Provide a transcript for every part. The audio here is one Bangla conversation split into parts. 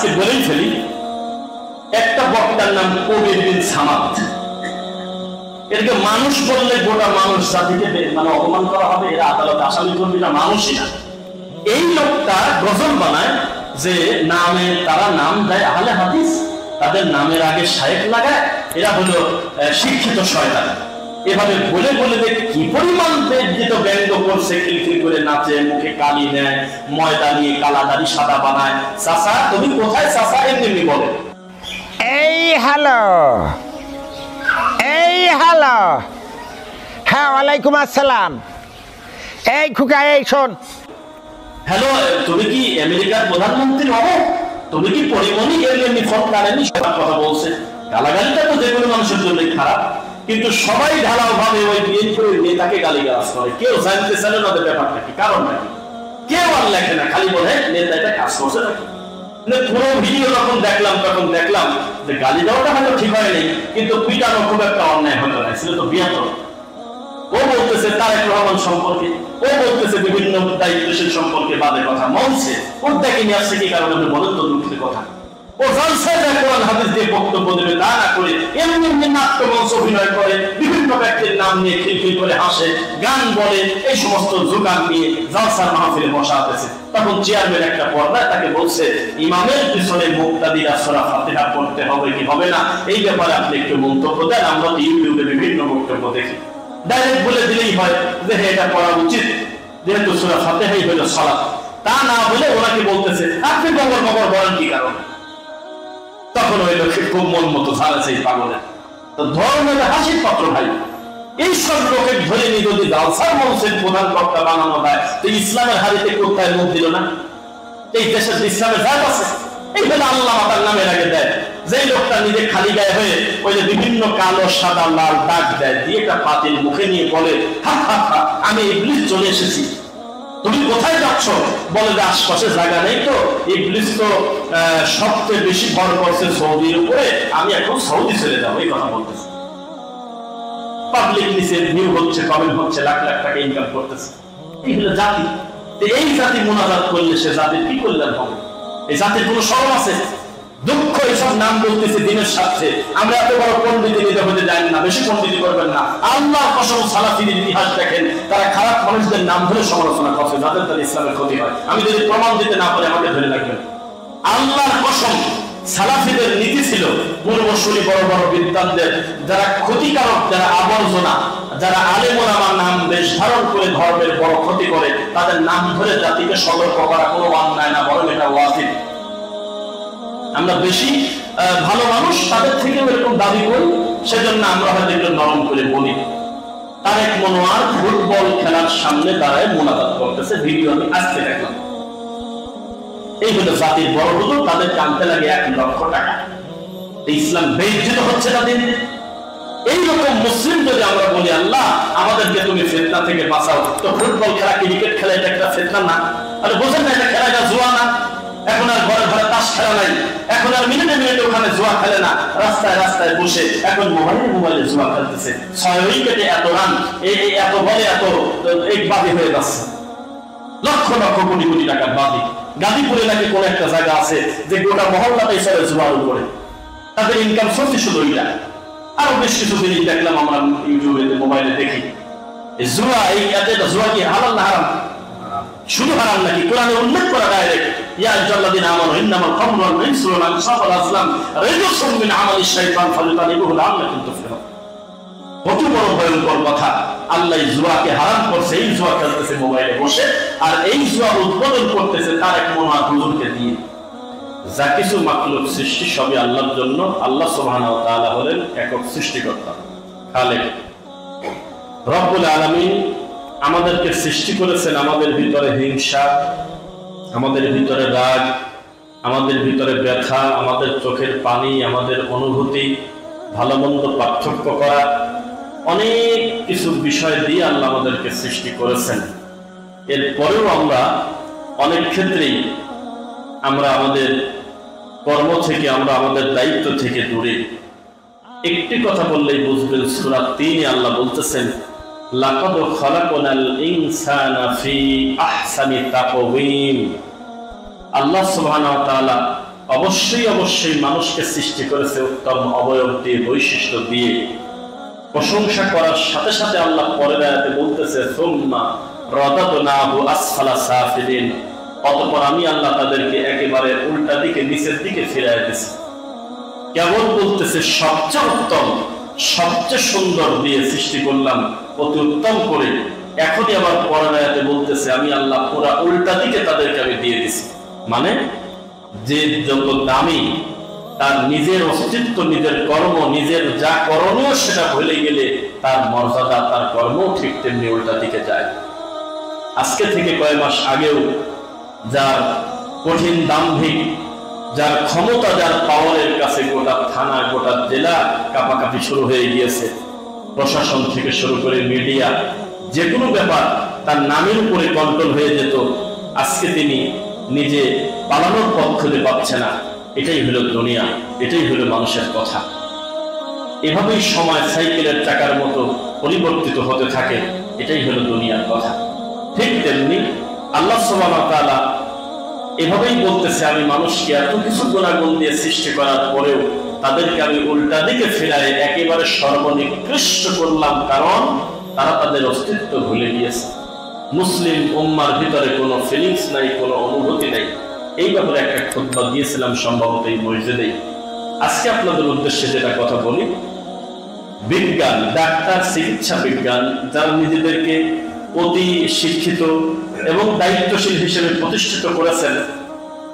আজকে বলেই ফেলি, একটা বক্তার নাম কবির বিন সামাদ। এটাকে মানুষ বললে গোটা মানুষ জাতিকে মানে অপমান করা হবে, এরা আদালতে আসামি করবে না, মানুষই না। এই লোকটা গজল বানায় যে নামে তারা নাম দেয় আহলে হাদিস, তাদের নামের আগে শায়েখ লাগায়, এরা হলো শিক্ষিত শয়তান। এভাবে বলে বলে দেখ কি পরিমাণ বেজ্জিত ব্যঙ্গ করছে, খিলখিল করে নাচে, মুখে কালি নেয়, ময়দা নিয়ে কালা দাড়ি সাদা বানায়। চাচা তুমি কোথায় চাচা এমনি বলে। এই হ্যালো, এই হ্যালো, হ্যাঁ ওয়ালাইকুম আসসালাম। এই খুকা, এই শোন। হ্যালো, তুমি কি আমেরিকার প্রধানমন্ত্রী হবো? তুমি কি পরিমণি? এমনি ফোন কাটেনি, সবার কথা বলছে। গালাগালিটা তো যে কোনো মানুষের জন্যই খারাপ, কিন্তু সবাই ঢালাও ভাবে ওই বিএনপির নেতাকে গালিগালাজ করে। কেউ জানতে চায় না ওদের ব্যাপারটা কি, কারণটা কি। কেউ আর লেখে না, খালি বলে নেতা এটা কাজ করছে নাকি। পুরো ভিডিও যখন দেখলাম তখন দেখলাম যে গালি দেওয়াটা হয়তো ঠিক হয়নি, কিন্তু পিটানো খুব একটা অন্যায় হতো না, ছিল তো বিয়াত। ও বলতেছে তারেক রহমান সম্পর্কে, ও বলতেছে বিভিন্ন দায়িত্বশীল সম্পর্কে বাদে কথা মঞ্চে। ওর দেখে নিয়ে আসছে কি কারণে বলেন তো দুঃখের কথা। ও জলসায় কোরআন হাদিস দিয়ে বক্তব্য দেবে তা না করে এমনি এমনি নাট্যমঞ্চ অভিনয় করে, বিভিন্ন ব্যক্তির নাম নিয়ে খিলখিল করে হাসে, গান বলে, এই সমস্ত জোগান নিয়ে জলসার মাহফিলে বসা হতেছে। তখন চেয়ারম্যান একটা পর্দায় তাকে বলছে, ইমামের পিছনে মুক্তাদিরা সূরা ফাতিহা পড়তে হবে কি হবে না, এই ব্যাপারে আপনি একটু মন্তব্য দেন। আমরা তো ইউটিউবে বিভিন্ন বক্তব্য দেখি, ডাইরেক্ট বলে দিলেই হয় যে এটা করা উচিত, যেহেতু সূরা ফাতিহাই হলো সালাত। তা না বলে ওনাকে বলতেছে আপনি বগর বগর বলেন কি কারণ। তখন ওই লোককে খুব মন মতো ঝাড়াছে পাগলের। তো ধর্মের হাসির পাত্র ভাই, এই সব লোকের ধরে নিয়ে যদি জালসার মঞ্চের প্রধান বক্তা বানানো হয়, তো ইসলামের হারিতে কোথায় মুখ দিল না? এই দেশের ইসলামের জাত আছে, এই হলো আল্লাহ মাতার নামের আগে দেয়। যে লোকটা নিজে খালি গায়ে হয়ে ওই যে বিভিন্ন কালো সাদা লাল দাগ দেয়, দিয়ে একটা পাতিল মুখে নিয়ে বলে হা হা হা আমি ইবলিস চলে এসেছি। তুমি কোথায় যাচ্ছ? বলে যে আশপাশে জায়গা নেই তো, ইবলিস তো সবচেয়ে বেশি ভর করছে সৌদির উপরে, আমি এখন সৌদি চলে যাবো, এই কথা বলতেছে। পাবলিক নিচে ভিউ হচ্ছে, কমেন্ট হচ্ছে, লাখ লাখ টাকা ইনকাম করতেছে। এই হলো জাতি। এই জাতি মোনাজাত করলে সে জাতির কি কল্যাণ হবে? এই জাতির কোনো শরম আছে? দুঃখ এইসব নাম বলতেছে দিনের স্বার্থে। আমরা এত বড় পণ্ডিতি নিতে হতে জানি না, বেশি পণ্ডিতি করবেন না। আল্লাহর কসম সালাফিদের ইতিহাস দেখেন, তারা খারাপ মানুষদের নাম ধরে সমালোচনা করছে, যাদের দ্বারা ইসলামের ক্ষতি হয়। আমি যদি প্রমাণ দিতে না পারি আমাকে ধরে রাখবেন। আল্লাহর কসম সালাফিদের নীতি ছিল পূর্বসূরি বড় বড় বিদ্বানদের, যারা ক্ষতিকারক, যারা আবর্জনা, যারা আলেম ওলামার নাম বেশ ধারণ করে ধর্মের বড় ক্ষতি করে, তাদের নাম ধরে জাতিকে সতর্ক করা কোনো অন্যায় না, বরং এটা ওয়াজিব। আমরা বেশি ভালো মানুষ, তাদের থেকেও এরকম দাবি করি, সেজন্য আমরা হয়তো একটু নরম করে বলি। তারেক মনোয়ার ফুটবল খেলার সামনে দাঁড়ায় মোনাজাত করতেছে, ভিডিও আমি আজকে দেখলাম। এই হলো জাতির বড় হলো, তাদের জানতে লাগে 1 লক্ষ টাকা। ইসলাম বেইজ্জত হচ্ছে তাদের। এইরকম মুসলিম যদি আমরা বলি আল্লাহ আমাদেরকে তুমি ফিতনা থেকে বাঁচাও, তো ফুটবল খেলা, ক্রিকেট খেলা এটা একটা ফিতনা না? আরে বোঝেন না এটা খেলাটা জুয়া না? এখন আর ঘরে ঘরে তাস খেলা নাই, এখন আর মিনিটে মিনিটে ওখানে জুয়া খেলে না, রাস্তায় রাস্তায় বসে এখন মোবাইলে জুয়া খেলতেছে। 6 উইকেটে এত রান, এত বলে এত এক বাদী হয়ে যাচ্ছে, লক্ষ লক্ষ কোটি কোটি টাকার বাদী। গাজীপুরে নাকি কোন একটা জায়গা আছে যে গোটা মহল্লাটাই চলে জুয়ার উপরে, তাদের ইনকাম সোর্স শুধু ওইটা। আরো বেশ কিছু জিনিস দেখলাম আমরা ইউটিউবে, মোবাইলে দেখি। জুয়া, এই জুয়া কি হালাল না হারাম? শুধু হারাম নাকি? কোরআনে উল্লেখ করা ডাইরেক্ট, ইয়া আইয়ুহাল্লাযীনা আমানু ইন্নামাল খামরু ওয়াল মাইসিরু ওয়াল আনসাবু ওয়াল আজলাম রিজসুম মিন আমালিশ শাইতান ফাজতানিবুহু লাআল্লাকুম তুফলিহুন। কত বড় ভয়ঙ্কর কথা! আল্লাহ জুয়াকে হারাম করছে, এই জুয়া খেলতেছে মোবাইলে বসে, আর এই জুয়া উদ্বোধন করতেছে তারেক মনোয়ার হুজুরকে দিয়ে। যা কিছু মাখলুক সৃষ্টি সবই আল্লাহর জন্য। আল্লাহ সুবহানাহু ওয়া তাআলা হলেন একক সৃষ্টিকর্তা, খালেক, রব্বুল আলামিন। আমাদেরকে সৃষ্টি করেছেন, আমাদের ভিতরে হিংসা, আমাদের ভিতরে রাগ, আমাদের ভিতরে ব্যথা, আমাদের চোখের পানি, আমাদের অনুভূতি, ভালো মন্দ পার্থক্য করা, অনেক কিছু বিষয় দিয়ে আল্লাহ আমাদেরকে সৃষ্টি করেছেন। এরপরেও আমরা অনেক ক্ষেত্রেই আমরা আমাদের কর্ম থেকে, আমরা আমাদের দায়িত্ব থেকে দূরে। একটি কথা বললেই বুঝবেন, সূরা ৩ আল্লাহ বলতেছেন লাকাদ খালাকনাল ইনসানা ফি আহসানি তাকওয়িম। আল্লাহ সুবহানাহু ওয়া তাআলা অবশ্যই অবশ্যই মানুষকে সৃষ্টি করেছে উত্তম অবয়ব দিয়ে, বৈশিষ্ট্য দিয়ে। প্রশংসা করার সাথে সাথে আল্লাহ পরের আয়াতে বলতেছে, সুম্মা রাদাদনাহু আসফালা সাফিলিন, অতঃপর আমি আল্লাহ তাদেরকে একেবারে উল্টা দিকে, নিচের দিকে ফিরিয়ে দিয়েছি। কেবল বলতেছে সবচেয়ে উত্তম, সবচেয়ে সুন্দর দিয়ে সৃষ্টি করলাম, অতি উত্তম করে। এখনই আবার পরের আয়াতে বলতেছে আমি আল্লাহ পুরা উল্টা দিকে তাদেরকে আমি দিয়ে দিছি। মানে যে যত দামি, তার নিজের অস্তিত্ব, নিজের কর্ম, নিজের যা করণীয় সেটা ভুলে গেলে তার মর্যাদা, তার কর্ম ঠিক তেমনি উল্টা দিকে যায়। আজকে থেকে কয়েক মাস আগেও যার কঠিন দাম্ভিক, যার ক্ষমতা, যার পাওয়ারের কাছে গোটা থানা, গোটা জেলা কাঁপাকাঁপি শুরু হয়ে গিয়েছে। প্রশাসন থেকে শুরু করে মিডিয়া, যে কোনো ব্যাপার তার নামের উপরে কন্ট্রোল হয়ে যেত। আজকে তিনি নিজে পালানোর পথ খুঁজে পাচ্ছে না। এটাই হলো দুনিয়া, এটাই হলো মানুষের কথা। এভাবেই সময় সাইকেলের চাকার মতো পরিবর্তিত হতে থাকে। এটাই হলো দুনিয়ার কথা। ঠিক তেমনি আল্লাহ সুবহানাহু ওয়া তাআলা এভাবেই বলতেছে, আমি মানুষকে এত কিছু গুণাগুণ দিয়ে সৃষ্টি করার পরেও তাদেরকে আমি উল্টা দিকে ফেরাই একেবারে সর্বনিকৃষ্ট করলাম, কারণ তারা তাদের অস্তিত্ব ভুলে গিয়েছে। মুসলিম উম্মার ভিতরে কোনো ফিলিংস নাই, কোনো অনুভূতি নাই। এই ব্যাপারে একটা খুতবা দিয়েছিলাম সম্ভবত এই মসজিদেই। আজকে আপনাদের উদ্দেশ্যে যেটা কথা বলি, বিজ্ঞান, ডাক্তার, চিকিৎসা বিজ্ঞান যারা নিজেদেরকে অতি শিক্ষিত এবং দায়িত্বশীল হিসেবে প্রতিষ্ঠিত করেছেন,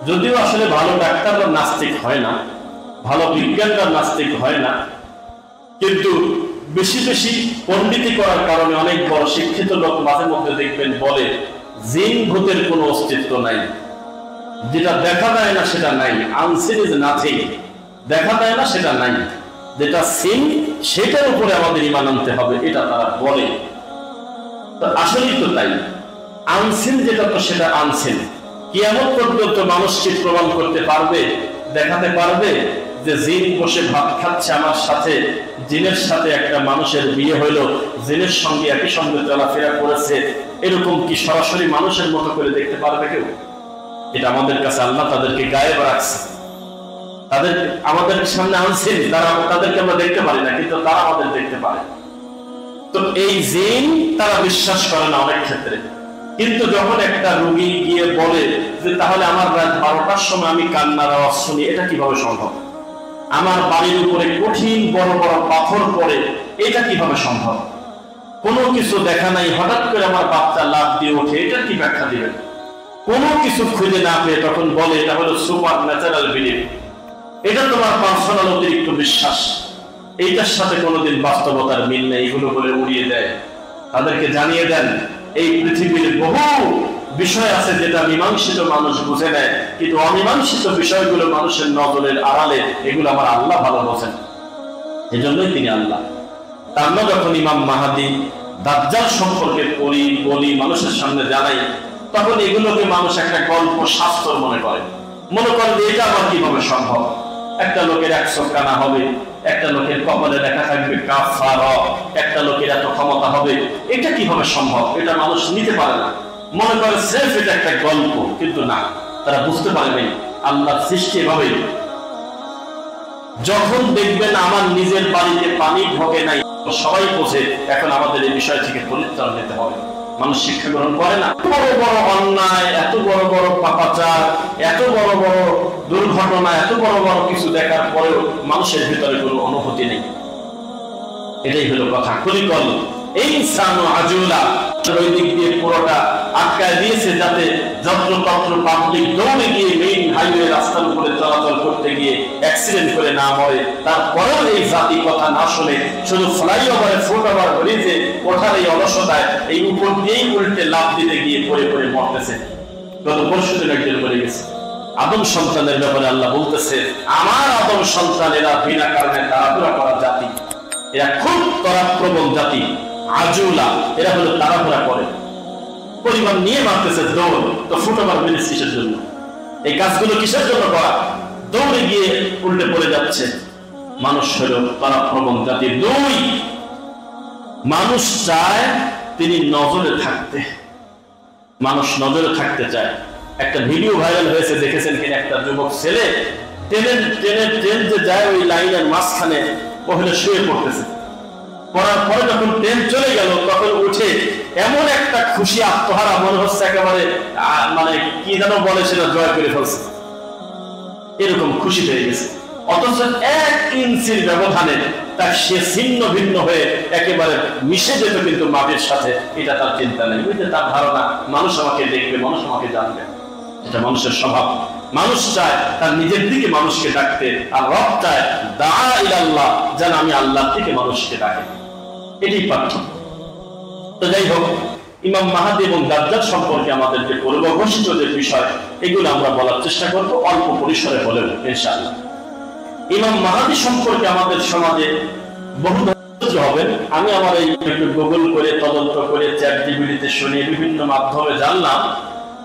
যদিও আসলে ভালো ডাক্তাররা নাস্তিক হয় না, ভালো বিজ্ঞানরা নাস্তিক হয় না, কিন্তু বেশি বেশি পণ্ডিতি করার কারণে অনেক বড় শিক্ষিত লোক মাঝে মধ্যে দেখবেন বলে জিন ভূতের কোনো অস্তিত্ব নাই, যেটা দেখা যায় না সেটা নাই, আনসিন ইজ নাথিং, দেখা যায় না সেটা নাই, যেটা সিন সেটার উপরে আমাদের ঈমান আনতে হবে, এটা তারা বলে। তো আসলেই তো তাই, আনসিন যেটা তো সেটা আনসিন। কিয়ামত পর্যন্ত মানুষকে প্রমাণ করতে পারবে, দেখাতে পারবে যে জিন বসে ভাত খাচ্ছে আমার সাথে, জিনের সাথে একটা মানুষের বিয়ে হইলো, জিনের সঙ্গে একই সঙ্গে চলাফেরা করেছে, এরকম কি সরাসরি মানুষের মতো করে দেখতে পারবে কেউ? এটা আমাদের কাছে আল্লাহ তাদেরকে গায়েব রাখছে, তাদের আমাদের সামনে আনছেন, তাদেরকে আমরা দেখতে পারি না, কিন্তু তারা আমাদের দেখতে পারে। তো এই জিন তারা বিশ্বাস করে না অনেক ক্ষেত্রে। কিন্তু যখন একটা রোগী গিয়ে বলে যে তাহলে আমার রাত 12টার সময় আমি কান্নার আওয়াজ শুনি, এটা কিভাবে সম্ভব? আমার বাড়ির উপরে কঠিন বড় বড় পাথর পড়ে, এটা কিভাবে সম্ভব? কোনো কিছু দেখা নাই, হঠাৎ করে আমার বাচ্চা লাফ দিয়ে ওঠে, এটা কি ব্যাখ্যা দিবেন? কোনো কিছু খুঁজে না পেয়ে তখন বলে এটা হলো সুপার ন্যাচারাল বিলিফ, এটা তোমার পার্সোনাল অতিরিক্ত বিশ্বাস, এইটার সাথে কোনোদিন বাস্তবতার মিল নেই, এগুলো বলে উড়িয়ে দেয়। তাদেরকে জানিয়ে দেন এই পৃথিবীর বহু বিষয় আছে যেটা মীমাংসিত মানুষ বুঝে নেয়, কিন্তু অমীমাংসিত বিষয়গুলো মানুষের নজরের আড়ালে, এগুলো আমার আল্লাহ ভালো বোঝেন, এজন্যই তিনি আল্লাহ। তার না যখন ইমাম মাহাদি দাজ্জাল সম্পর্কে বলি মানুষের সামনে জানাই, তখন এগুলোকে মানুষ একটা গল্প শাস্ত্র মনে করে যে এটা আবার কিভাবে সম্ভব? একটা লোকের 1 চোখ কানা হবে, একটা লোকের কপালে লেখা থাকবে কাফারা, একটা লোকের এত ক্ষমতা হবে, এটা কিভাবে সম্ভব? এটা মানুষ নিতে পারে না, মনে করে সির্ফ এটা একটা গল্প। কিন্তু না, তারা বুঝতে পারে নাই আল্লাহর সৃষ্টি এভাবেই। যখন দেখবেন আমার নিজের বাড়িতে পানি ঢোকে নাই, সবাই বোঝে এখন আমাদের এই বিষয় থেকে পরিত্রাণ নিতে হবে। মানুষ শিক্ষা গ্রহণ করে না। বড় বড় অন্যায়, এত বড় বড় পাপাচার, এত বড় বড় দুর্ঘটনা, এত বড় বড় কিছু দেখার পরেও মানুষের ভিতরে কোনো অনুভূতি নেই। এটাই হলো কথা। কুলিকল ইনসানু আজুলা, ওই দিক দিয়ে পুরোটা আটকায় দিয়েছে যাতে যত্রতত্র পাবলিক দৌড়ে গিয়ে মেইন হাইওয়ে রাস্তার উপরে চলাচল করতে গিয়ে অ্যাক্সিডেন্ট করে না মরে। তারপরেও এই জাতি কথা না শুনে শুধু ফ্লাইওভারে, ফুটওভার ব্রিজে ওঠার এই অলসতায় এই উপর দিয়েই উল্টে লাফ দিতে গিয়ে পড়ে পড়ে মরতেছে। গত পরশুদিন একজন বলে গেছে আদম সন্তানের ব্যাপারে আল্লাহ বলতেছে, আমার আদম সন্তান এরা বিনা কারণে তাড়াহুড়া করা জাতি, এরা খুব তরাপ্রবণ জাতি, আজুলা, এরা হলো তাড়াহুড়া করে, পরিবার নিয়ে মারতেছে দৌড়। তো ফুটওভার ব্রিজ কিসের জন্য? এই কাজগুলো কিসের জন্য করা? দৌড়ে গিয়ে উল্টে পড়ে যাচ্ছে। মানুষ হলো তাড়াপ্রবণ জাতি। 2, মানুষ চায় তিনি নজরে থাকতে, মানুষ নজরে থাকতে চায়। একটা ভিডিও ভাইরাল হয়েছে, দেখেছেন কিনা? একটা যুবক ছেলে ট্রেন যে যায় ওই লাইনের মাঝখানে ওখানে শুয়ে পড়তেছে। পড়ার পরে যখন ট্রেন চলে গেল তখন উঠে এমন একটা খুশি আত্মহারা, মনে হচ্ছে একেবারে মানে কি যেন বলে সেটা জয় করে ফেলছে, এরকম খুশি হয়ে গেছে। অথচ 1 ইঞ্চির ব্যবধানে তার সে ছিন্ন ভিন্ন হয়ে একেবারে মিশে যেত কিন্তু মাটির সাথে, এটা তার চিন্তা নেই। বুঝতে তার ধারণা মানুষ আমাকে দেখবে, মানুষ আমাকে জানবে, এটা মানুষের স্বভাব। মানুষ চায় তার নিজের দিকে মানুষকে ডাকতে, আর রব চায় দা ইলাল্লাহ, যেন আমি আল্লাহর দিকে মানুষকে ডাকে, এটাই পার্থক্য। তো যাই হোক, ইমাম মাহদী এবং দাজ্জাল সম্পর্কে আমাদের যে পূর্বঘোষিত যে বিষয়, এগুলো আমরা বলার চেষ্টা করব অল্প পরিসরে হলেও ইনশাআল্লাহ। ইমাম মাহদী সম্পর্কে আমাদের সমাজে বহু ধৈর্য হবেন। আমি আমার এই একটু গুগল করে তদন্ত করে চ্যাট জিপিটিতে শুনে বিভিন্ন মাধ্যমে জানলাম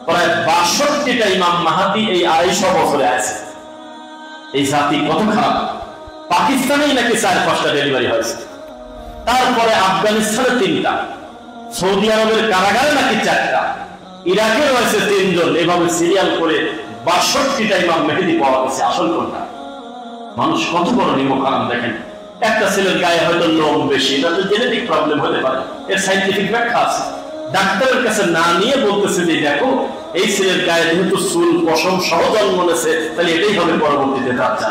প্রায় 62টা ইমাম মাহদী এই 250 বছরে আছে। এই জাতি কত খারাপ! পাকিস্তানেই নাকি 4-5টা ডেলিভারি হয়েছে, তারপরে আফগানিস্তানে 3টা, সৌদি আরবের কারাগারে নাকি 4টা, ইরাকে রয়েছে 3 জন। এভাবে সিরিয়াল করে 62টা ইমাম মেহেদী পাওয়া গেছে। আসল কোনটা? মানুষ কত বড় নিমখারাম দেখেন। একটা ছেলের গায়ে হয়তো লোম বেশি, এটা তো জেনেটিক প্রবলেম হতে পারে, এর সাইন্টিফিক ব্যাখ্যা আছে। ডাক্তারের কাছে না নিয়ে বলতেছে যে দেখো এই ছেলের গায়ে যেহেতু চুল পশম সহ জন্ম নেছে, তাহলে এটাই হবে পরবর্তীতে বাচ্চা।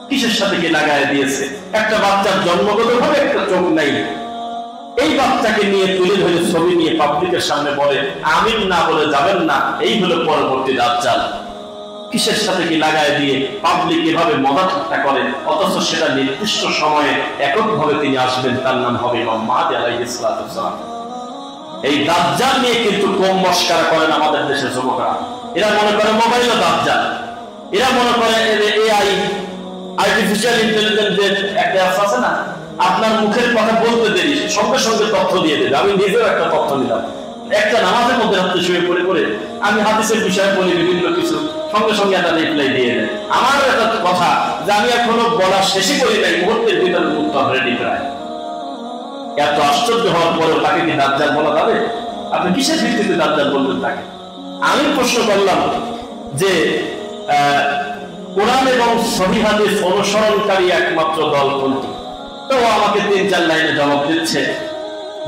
কিসের সাথে কি লাগায় দিয়েছে? একটা বাচ্চার জন্মগত ভাবে একটা চোখ নাই, এই বাচ্চাকে নিয়ে তুলে ধরে ছবি নিয়ে পাবলিকের সামনে বলে আমিন না বলে যাবেন না, এই হলো পরবর্তী দাজ্জাল। কিসের সাথে কি লাগায় দিয়ে পাবলিক এভাবে মজা ঠাট্টা করে, অথচ সেটা নির্দিষ্ট সময়ে এককভাবে তিনি আসবেন, তার নাম হবে ইমাম মাহদী আলাইহিস সালাম। এই দাজ্জাল নিয়ে কিন্তু কম মস্করা করেন আমাদের দেশের যুবকরা। এরা মনে করে মোবাইল দাজ্জাল, এরা মনে করে এআই আর্টিফিশিয়াল ইন্টেলিজেন্সের একটা আছে না, আপনার মুখের কথা বলতে দেরি সঙ্গে সঙ্গে তথ্য দিয়ে দেবে। আমি নিজেও একটা তথ্য নিলাম, একটা নামাজের মধ্যে রাত্রে শুয়ে পড়ে পড়ে আমি হাদিসের বিষয়ে বলি বিভিন্ন কিছু, সঙ্গে সঙ্গে একটা রিপ্লাই দিয়ে দেয়। আমার একটা কথা যে আমি এখনো বলা শেষই করি নাই, মুহূর্তের ভিতরে উত্তর রেডি প্রায়। এত আশ্চর্য হওয়ার পরেও তাকে কি দাজ্জাল বলা যাবে? আপনি কিসের ভিত্তিতে দাজ্জাল বলবেন তাকে? আমি প্রশ্ন করলাম যে কোরআন এবং সহিহ হাদিস অনুসরণকারী একমাত্র দল কোনটি? তো আমাকে 3-4 লাইনে জবাব দিচ্ছে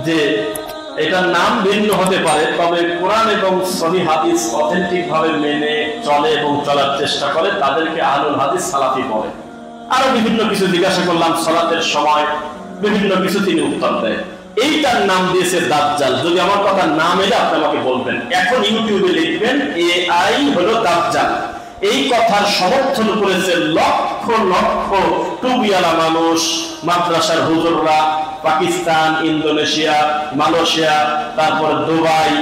যে এটার নাম ভিন্ন হতে পারে, তবে কোরআন এবং সহিহ হাদিস অথেন্টিক ভাবে মেনে চলে এবং চলার চেষ্টা করে তাদেরকে আহলুল হাদিস সালাফি বলে। আরো বিভিন্ন কিছু জিজ্ঞাসা করলাম সালাতের সময়, বিভিন্ন কিছু তিনি উত্তর দেয়। এইটার নাম দিয়েছে দাজ্জাল। যদি আমার কথা নাম এলে আপনি আমাকে বলবেন। এখন ইউটিউবে লিখবেন এআই হলো দাজ্জাল। এই কথার সমর্থন করেছে লক্ষ লক্ষ টুপিওয়ালা মানুষ, মাদ্রাসার হুজুররা, পাকিস্তান, ইন্দোনেশিয়া, মালয়েশিয়া, তারপরে দুবাই,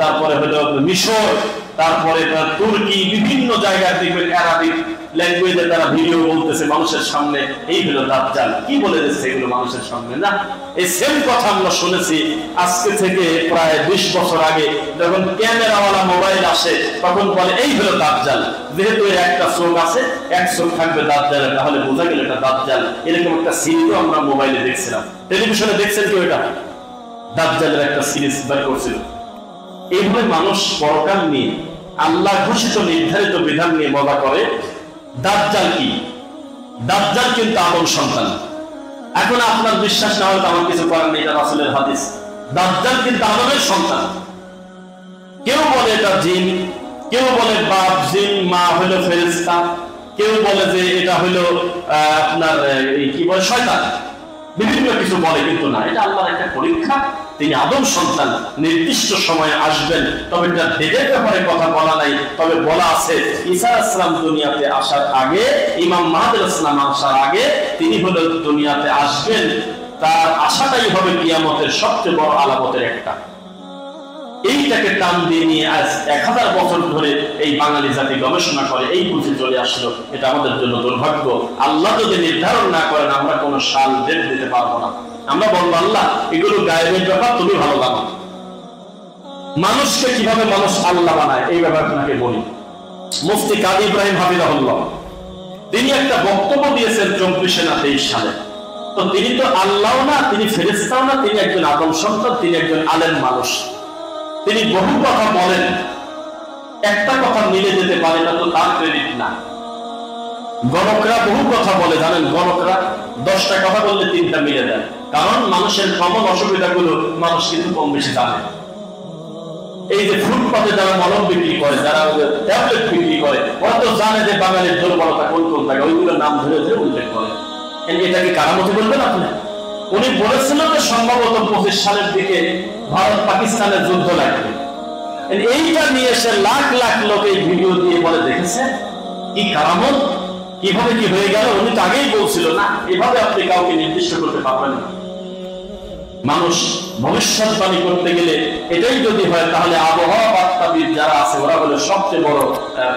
তারপরে হলো মিশর, তারপরে তুর্কি, বিভিন্ন জায়গায় দেখবেন অ্যারাবিক ল্যাঙ্গুয়েজে তারা ভিডিও বলতেছে মানুষের সামনে, এই হলো দাজ্জাল। কি বলে দিচ্ছে এগুলো মানুষের সামনে? না, এই সেম কথা আমরা শুনেছি আজকে থেকে প্রায় 20 বছর আগে, যখন ক্যামেরাওয়ালা মোবাইল আসে তখন বলে এই হলো দাজ্জাল। যেহেতু এর একটা চোখ আছে, এক চোখ থাকবে দাজ্জাল, তাহলে বোঝা গেল এটা দাজ্জাল। এরকম একটা সিরিজও আমরা মোবাইলে দেখছিলাম, টেলিভিশনে দেখছেন কেউ? এটা দাজ্জালের একটা সিরিজ বের করছিল। এইভাবে মানুষ পরকাল নিয়ে, আল্লাহ ঘোষিত নির্ধারিত বিধান নিয়ে মজা করে। দাজ্জাল কি? দাজ্জাল কিন্তু আদম সন্তান। এখন আপনার বিশ্বাস না হলে আমার কিছু করার নেই, এটা রাসূলের হাদিস। দাজ্জাল কিন্তু আদমের সন্তান। কেউ বলে এটা জিন, কেউ বলে বাপ জিন, মা হলো ফেরেশতা, কেউ বলে যে এটা হলো আপনার কি বলে শয়তান, বিভিন্ন কিছু বলে, কিন্তু না, এটা আল্লাহর একটা পরীক্ষা। তিনি আদম সন্তান, নির্দিষ্ট সময়ে আসবেন। তবে এটা ডেটের ব্যাপারে কথা বলা নাই, তবে বলা আছে ঈসা আলাইহিস সালাম দুনিয়াতে আসার আগে, ইমাম মাহদী আলাইহিস সালাম আসার আগে তিনি হলো দুনিয়াতে আসবেন। তার আশাটাই হবে কিয়ামতের সবচেয়ে বড় আলামতের একটা। এইটাকে টান দিয়ে নিয়ে আজ 1000 বছর ধরে এই বাঙালি জাতি গবেষণা করে, এই বুঝে চলে আসলো। এটা আমাদের জন্য দুর্ভাগ্য। আল্লাহ যদি নির্ধারণ না করেন আমরা কোনো সাল ডেট দিতে পারবো না। আমরা বলবো আল্লাহ এগুলো গায়েবের ব্যাপার, তুমি ভালো জানো। মানুষকে কিভাবে মানুষ আল্লাহ বানায় এই ব্যাপারে আপনাকে বলি। মুফতি কাজী ইব্রাহিম হাফিজাহুল্লাহ তিনি একটা বক্তব্য দিয়েছেন 24-23 সালে। তো তিনি তো আল্লাহ না, তিনি ফেরেশতাও না, তিনি একজন আদম সন্তান, তিনি একজন আলেম মানুষ। তিনি বহু কথা বলেন, একটা কথা মিলে যেতে পারে না, তো তার ক্রেডিট না। গণকরা বহু কথা বলে, জানেন, গণকরা 10টা কথা বললে 3টা মিলে দেয়, কারণ মানুষের কমন অসুবিধাগুলো মানুষ কিন্তু কম বেশি জানে। এই যে ফুটপাতে যারা মলম বিক্রি করে, যারা ট্যাবলেট বিক্রি করে, ওরা তো জানে যে বাঙালির দুর্বলতা কোন কোন জায়গায়, ওইগুলোর নাম ধরে ধরে উল্লেখ করে। এটা কি কারামতি বলবেন আপনি? উনি বলেছিলেন যে সম্ভবত 25 সালের দিকে ভারত পাকিস্তানের যুদ্ধ লাগবে। এইটা নিয়ে এসে লাখ লাখ লোক এই ভিডিও দিয়ে বলে, দেখেছে কি কারামত, কিভাবে কি হয়ে গেল। উনি তো আগেই বলছিল না, এভাবে আপনি কাউকে নির্দিষ্ট করতে পারবেন না। মানুষ ভবিষ্যৎবাণী করতে গেলে এটাই যদি হয়, তাহলে আবহাওয়া বার্তাবিদ যারা আছে ওরা হলো সবচেয়ে বড়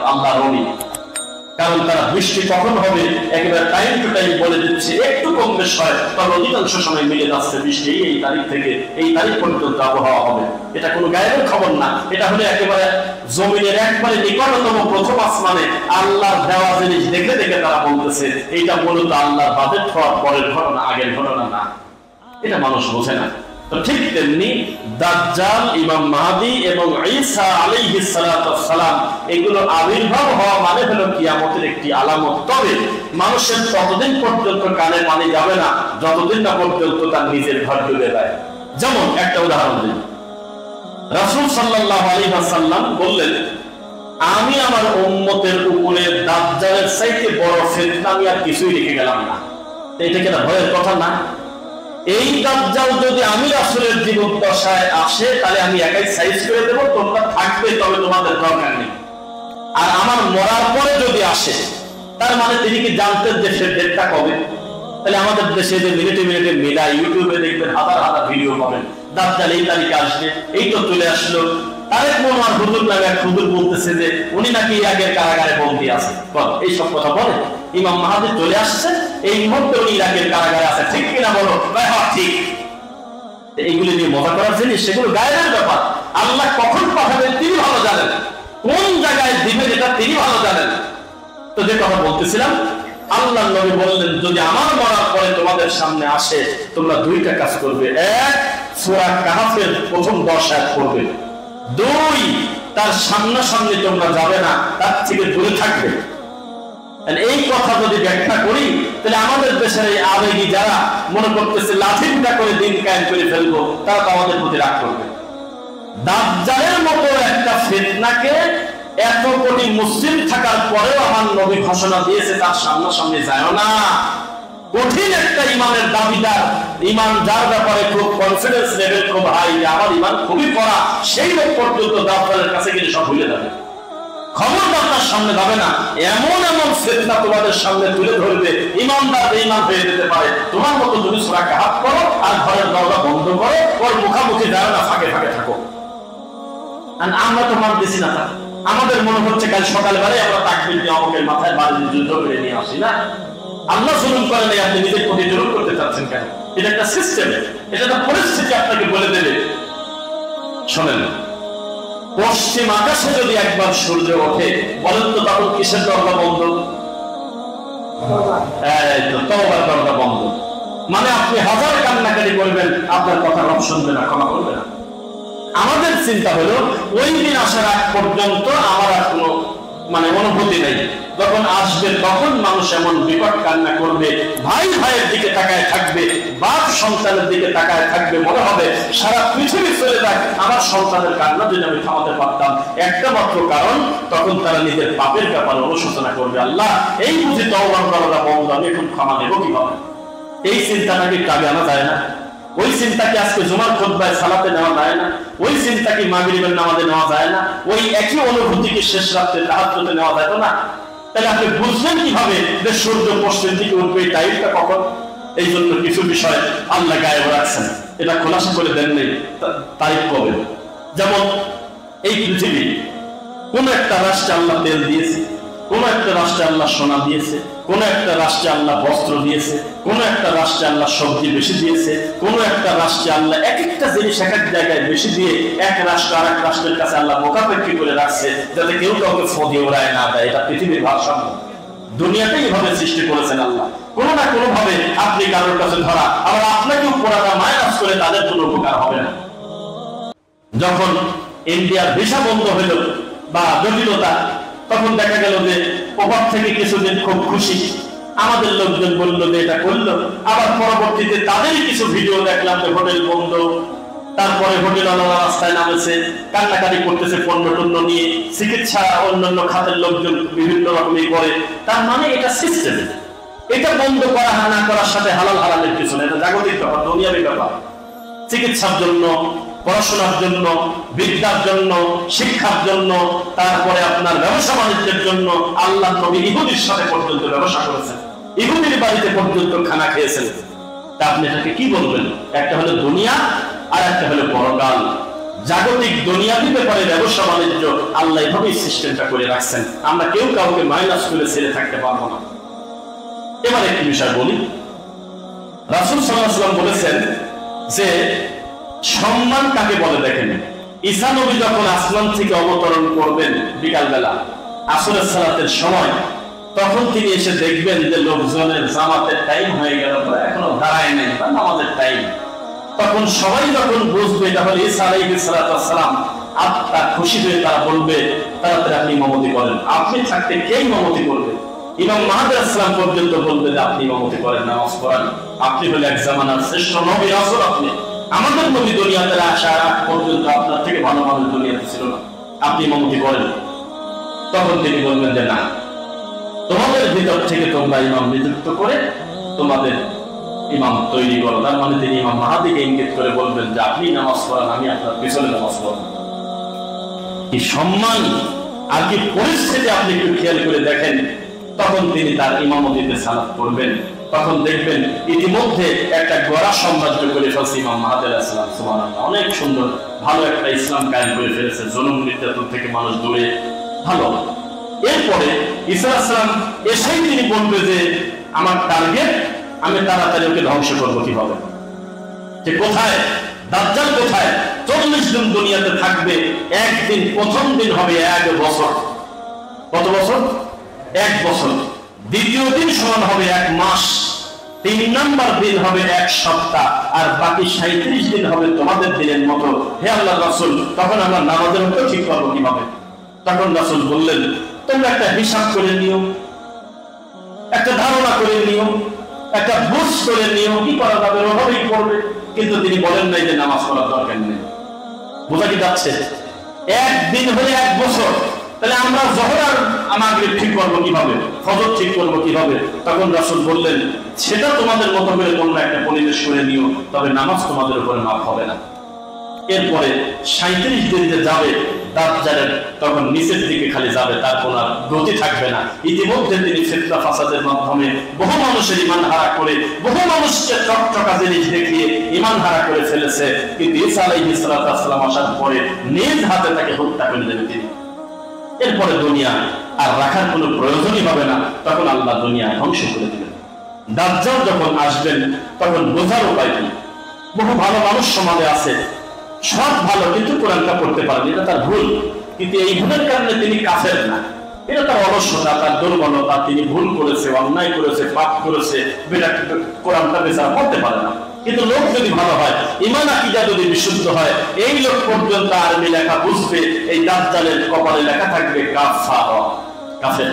আল্লাহর ওলি। কারণ তারা বৃষ্টি কখন হবে একেবারে টাইম টু টাইম বলে দিচ্ছে, একটু কম বেশ হয় তবে অধিকাংশ সময় মিলে যাচ্ছে বৃষ্টি এই তারিখ থেকে এই তারিখ পর্যন্ত আবহাওয়া হবে। এটা কোনো গায়েবের খবর না, এটা হলো একেবারে জমিনের একবারে নিকটতম প্রথম আসমানে আল্লাহর দেওয়া জিনিস দেখে দেখে তারা বলতেছে। এইটা মূলত আল্লাহর বাজেট হওয়ার পরের ঘটনা, আগের ঘটনা না। এটা মানুষ বোঝে না। তো ঠিক তেমনি দাজ্জাল, ইমাম মাহদী এবং ঈসা আলাইহিস সালাতু ওয়াস সালাম এগুলো আবির্ভাব হওয়া মানে হলো কিয়ামতের একটি আলামত। তবে মানুষের ততদিন পর্যন্ত কানে পানি যাবে না যতদিন না পর্যন্ত তার নিজের ঘর ডুবে যায়। যেমন একটা উদাহরণ দিই, রাসূল সাল্লাল্লাহু আলাইহি ওয়াসাল্লাম বললেন, আমি আমার উম্মতের উপরে দাজ্জালের চাইতে বড় ফিতনা আমি আর কিছুই রেখে গেলাম না। এটা কি না ভয়ের কথা না? এই দাজ্জাল যদি আমি রাসূলের জীবদ্দশায় আসে তাহলে আমি একাই সাইজ করে দেব, তোমরা থাকবে তবে তোমাদের দরকার নেই। আর আমার মরার পরে যদি আসে, তার মানে তিনি কি জানতেন যে সে ডেটটা কবে? তাহলে আমাদের দেশে যে মিনিটে মিনিটে মিলা ইউটিউবে দেখবেন হাজার হাজার ভিডিও পাবেন, দাজ্জাল এই তারিখে আসবে, এই তো চলে আসলো। আরেক মনোয়ার হুজুর নামে এক হুজুর বলতেছে যে উনি নাকি আগের কারাগারে বন্দী আছে। এইসব কথা বলে। ইমাম মাহদী চলে আসছে, এই মুহূর্তে উনি ইরাকের কারাগারে আছে, ঠিক কিনা বলো? ঠিক। এইগুলি নিয়ে মজা করার জিনিস, সেগুলো গায়েবের ব্যাপার। আল্লাহ কখন পাঠাবেন তিনি ভালো জানেন, কোন জায়গায় দিবেন এটা তিনি ভালো জানেন। তো যে কথা বলতেছিলাম, আল্লাহ নবী বললেন, যদি আমার মরার পরে তোমাদের সামনে আসে তোমরা 2টা কাজ করবে। 1, সূরা কাহফের প্রথম 10 আয়াত পড়বে। 2, তার সামনাসামনি তোমরা যাবে না, তার থেকে দূরে থাকবে। এই কথা যদি ব্যাখ্যা করি তাহলে আমাদের দেশের এই আবেগী যারা মনে করতেছে লাঠি পিটা করে দিন কায়েম করে ফেলবো, তারা তো আমাদের প্রতি রাগ করবে। দাজ্জালের মতো একটা ফিতনাকে এত কোটি মুসলিম থাকার পরেও আমার নবী ঘোষণা দিয়েছে, তার সামনাসামনি যায় না। কঠিন একটা ইমানের দাবিদার, ইমান যার ব্যাপারে খুব কনফিডেন্স লেভেল খুব হাই, আমার ইমান খুবই কড়া, সেই লোক পর্যন্ত দাজ্জালের কাছে গেলে সব ভুলে যাবে। খবরদার তার সামনে যাবে না। এমন এমন ফিতনা তোমাদের সামনে তুলে ধরবে, ইমানদার বেঈমান হয়ে যেতে পারে। তোমার মতো তুমি সূরা কাহফ করো আর ঘরের দরজা বন্ধ করো, ওর মুখামুখি যাও না, ফাঁকে ফাঁকে থাকো। আমরা তো মানতেছি না। আমাদের মনে হচ্ছে কাল সকালবেলায় আমরা তাকবীর দিয়ে অমুকের মাথায় বাড়ি যুদ্ধ করে নিয়ে আসি না। আল্লাহ জুলুম করেন নাই, আপনি নিজের প্রতি জুলুম করতে চাচ্ছেন কেন? এটা একটা সিস্টেম, এটা একটা পরিস্থিতি আপনাকে বলে দেবে। শোনেন, পশ্চিম আকাশে যদি একবার সূর্য ওঠে, বলেন তো তখন কিসের দরজা বন্ধ? তওবার দরজা বন্ধ। মানে আপনি হাজার কান্নাকাটি করবেন, আপনার কথা রব শুনবে না, ক্ষমা করবে না। আমাদের চিন্তা হলো ওই দিন আসার আগ পর্যন্ত আমার আর কোনো অনুভূতি নেই। যখন আসবে তখন মানুষ এমন বিকট কান্না করবে, ভাই ভাইয়ের দিকে তাকায় থাকবে, বাপ সন্তানের দিকে তাকায় থাকবে, মনে হবে সারা পৃথিবী চলে যাক, আমার সন্তানের কান্না যদি আমি থামাতে পারতাম। একটা মাত্র কারণ, তখন তারা নিজের পাপের ব্যাপারে অনুশোচনা করবে, আল্লাহ এই বুঝি তওবার দরজা বন্ধ, আমি এখন ক্ষমা দেবো কিভাবে? এই চিন্তাটা কি কাজে আনা যায় না? ওই চিন্তা কি আজকে জুমার খুতবায় সালাতে নেওয়া যায় না? ওই চিন্তা কি মাগরিবের নামাজে নেওয়া যায় না? ওই একই অনুভূতি কি শেষ রাতে তাহাজ্জুদে নেওয়া যায় না? তাহলে আপনি বুঝলেন কিভাবে যে সূর্য পশ্চিম দিকে উঠবে, এই টাইমটা কখন? এই জন্য কিছু বিষয় আল্লাহ গায়েব রাখছেন, এটা খোলাসা করে দেন নেই তারিখ কবে। যেমন এই পৃথিবী কোন একটা রাষ্ট্রে আল্লাহ তেল দিয়েছে, কোন একটা রাষ্ট্রে আল্লাহ সোনা দিয়েছে, কোন একটা রাষ্ট্রে আল্লাহ বস্ত্র দিয়েছে, কোন একটা রাষ্ট্রে আল্লাহ সবজি বেশি দিয়েছে, কোন একটা রাষ্ট্রে আল্লাহ এক একটা জিনিস এক এক জায়গায় বেশি দিয়ে এক রাষ্ট্র আর এক রাষ্ট্রের কাছে আল্লাহ মোকাপেক্ষি করে রাখছে, যাতে কেউ কাউকে ফদি ওড়ায় না দেয়। এটা পৃথিবীর ভারসাম্য, দুনিয়াতেই এভাবে সৃষ্টি করেছেন আল্লাহ। কোনো না কোনো ভাবে আপনি কারোর কাছে ধরা, আবার আপনাকেও পড়াটা মাইনাস করে তাদের কোনো উপকার হবে না। যখন ইন্ডিয়ার ভিসা বন্ধ হইল বা জটিলতা, তখন দেখা গেল যে ওপর থেকে কিছুদিন খুব খুশি, আমাদের লোকজন বললো যে এটা করলো, আবার পরবর্তীতে তাদেরই কিছু ভিডিও দেখলাম যে হোটেল বন্ধ, তারপরে হোটেল রাস্তায় নামেছে, কান্নাকাটি করতেছে পণ্য টন্য নিয়ে, চিকিৎসা অন্যান্য খাতের লোকজন বিভিন্ন রকমই করে। তার মানে এটা সিস্টেম, এটা বন্ধ করা না করার সাথে হালাল হারামের কিছু না, এটা জাগতিক ব্যাপার, দুনিয়াবী ব্যাপার। চিকিৎসার জন্য, পড়াশোনার জন্য, বিদ্যার জন্য, শিক্ষার জন্য, তারপরে আপনার ব্যবসা বাণিজ্যের জন্য আল্লাহ নবী ইহুদির সাথে পর্যন্ত ব্যবসা করেছেন, ইহুদির বাড়িতে পর্যন্ত খানা খেয়েছেন। তা আপনি এটাকে কি বলবেন? একটা হলো দুনিয়া আর একটা হলো পরকাল। জাগতিক দুনিয়াবী ব্যাপারে ব্যবসা বাণিজ্য আল্লাহ এভাবেই সিস্টেমটা করে রাখছেন, আমরা কেউ কাউকে মাইনাস করে ছেড়ে থাকতে পারবো না। এবার একটি বিষয় বলি, রাসূল সাল্লাল্লাহু আলাইহি ওয়াসাল্লাম বলেছেন যে সম্মান কাকে বলে দেখেন। ঈসা নবী যখন আসমান থেকে অবতরণ করবেন বিকালবেলা আসরের সালাতের সময়, তখন তিনি এসে দেখবেন যে লোকজনের জামাতের টাইম হয়ে গেল, এখনো দাঁড়ায় নেই বা নামাজের টাইম। তখন সবাই যখন বুঝবে এটা হলো ঈসা আলাইহিস সালাতু ওয়াস সালাম, আত্মা খুশি হয়ে তারা বলবে তাড়াতাড়ি আপনি ইমামতি করেন। আপনি থাকতে কে ইমামতি করবে? ইমাম মাহদী আলাইহিস সালাম পর্যন্ত বলবে যে আপনি ইমামতি করেন, নামাজ পড়ান, আপনি হলে এক জামানার শ্রেষ্ঠ নবী রাসূল। আপনি আমাদের নবী দুনিয়াতে আসার আগ পর্যন্ত আপনার থেকে ভালো মানুষ দুনিয়াতে ছিল না, আপনি ইমামতি করেন। তখন তিনি বলবেন যে না, তোমাদের ভিতর থেকে তোমরা ইমাম নিযুক্ত করে তোমাদের ইমাম তৈরি করো। তার মানে তিনি ইমাম মাহদীকে ইঙ্গিত করে বলবেন যে আপনি নামাজ পড়ান, আমি আপনার পিছনে নামাজ পড়ান। কি সম্মান আর কি পরিস্থিতি আপনি একটু খেয়াল করে দেখেন। তখন তিনি তার ইমামতিতে সালাত করবেন, তখন দেখবেন ইতিমধ্যে একটা গোড়া সাম্রাজ্য করে ফেলছে ইমাম মাহদী আলাইহিস সালাম। সুবহানাল্লাহ, অনেক সুন্দর ভালো একটা ইসলাম কায়েম করে ফেলেছে, জুলুম নির্যাতন থেকে মানুষ দূরে ভালো। এরপরে ঈসা আলাইহিস সালাম এসেই তিনি বলবে যে আমার টার্গেট, আমি তাড়াতাড়ি ওকে ধ্বংস করবো। কিভাবে? যে কোথায় দাজ্জাল, কোথায় 40 দিন দুনিয়াতে থাকবে, একদিন প্রথম দিন হবে 1 বছর। কত বছর? 1 বছর। দ্বিতীয় দিন সমান হবে 1 মাস, 3 নাম্বার দিন হবে 1 সপ্তাহ, আর বাকি 37 দিন হবে তোমাদের দিনের মতো। হে আল্লাহর রাসূল, তখন আমরা নামাজের মতো ঠিক করবো কিভাবে? তখন রাসূল বললেন তোমরা একটা হিসাব করে নিও, একটা ধারণা করে নিও, একটা বুঝ করে নিও, কি করা যাবে ওভাবেই করবে। কিন্তু তিনি বলেন নাই যে নামাজ পড়ার দরকার নেই। বোঝা কি যাচ্ছে? একদিন হলে 1 বছর, তাহলে আমরা যোহর আর মাগরিব ঠিক করবো কিভাবে, ফজর ঠিক করবো কিভাবে? তখন রাসূল বললেন সেটা তোমাদের মতো করে তোমরা একটা পরিবেশ করে নিও, তবে নামাজ তোমাদের উপরে মাফ হবে না। এরপরে 37 দিন যে যাবে দাজ্জালের, তখন নিচের দিকে খালি যাবে, তার কোনো গতি থাকবে না। ইতিমধ্যে তিনি ফিতনা ফাসাদের মাধ্যমে বহু মানুষের ঈমান হারা করে, বহু মানুষকে চকচকা জিনিস দেখিয়ে ঈমান হারা করে ফেলেছে। কিন্তু ঈসা আলাইহিস সালাতু ওয়াস সালাম আসার পরে নিজ হাতে তাকে হত্যা করে দেবেন তিনি। এরপরে দুনিয়া আর রাখার কোনো প্রয়োজনই হবে না, তখন আল্লাহ দুনিয়া ধ্বংস করে দিবেন। দাজ্জাল যখন আসবেন তখন বোঝার উপায় কি? বহু ভালো মানুষ সমাজে আছে, সব ভালো, কিন্তু কোরআনটা পড়তে পারেন, এটা তার ভুল। কিন্তু এই ভুলের কারণে তিনি কাফের না, এটা তার অলসতা, তার দুর্বলতা। তিনি ভুল করেছে, অন্যায় করেছে, পাপ করেছে, কোরআনটা বেচারা পড়তে পারে না। কিন্তু লোক যদি ভালো হয়, ঈমান আকীদা যদি বিশুদ্ধ হয়, এই লোক পর্যন্ত আরবি লেখা বুঝবে, এই দাজ্জালের কপালে লেখা থাকবে কাফার, কাফের,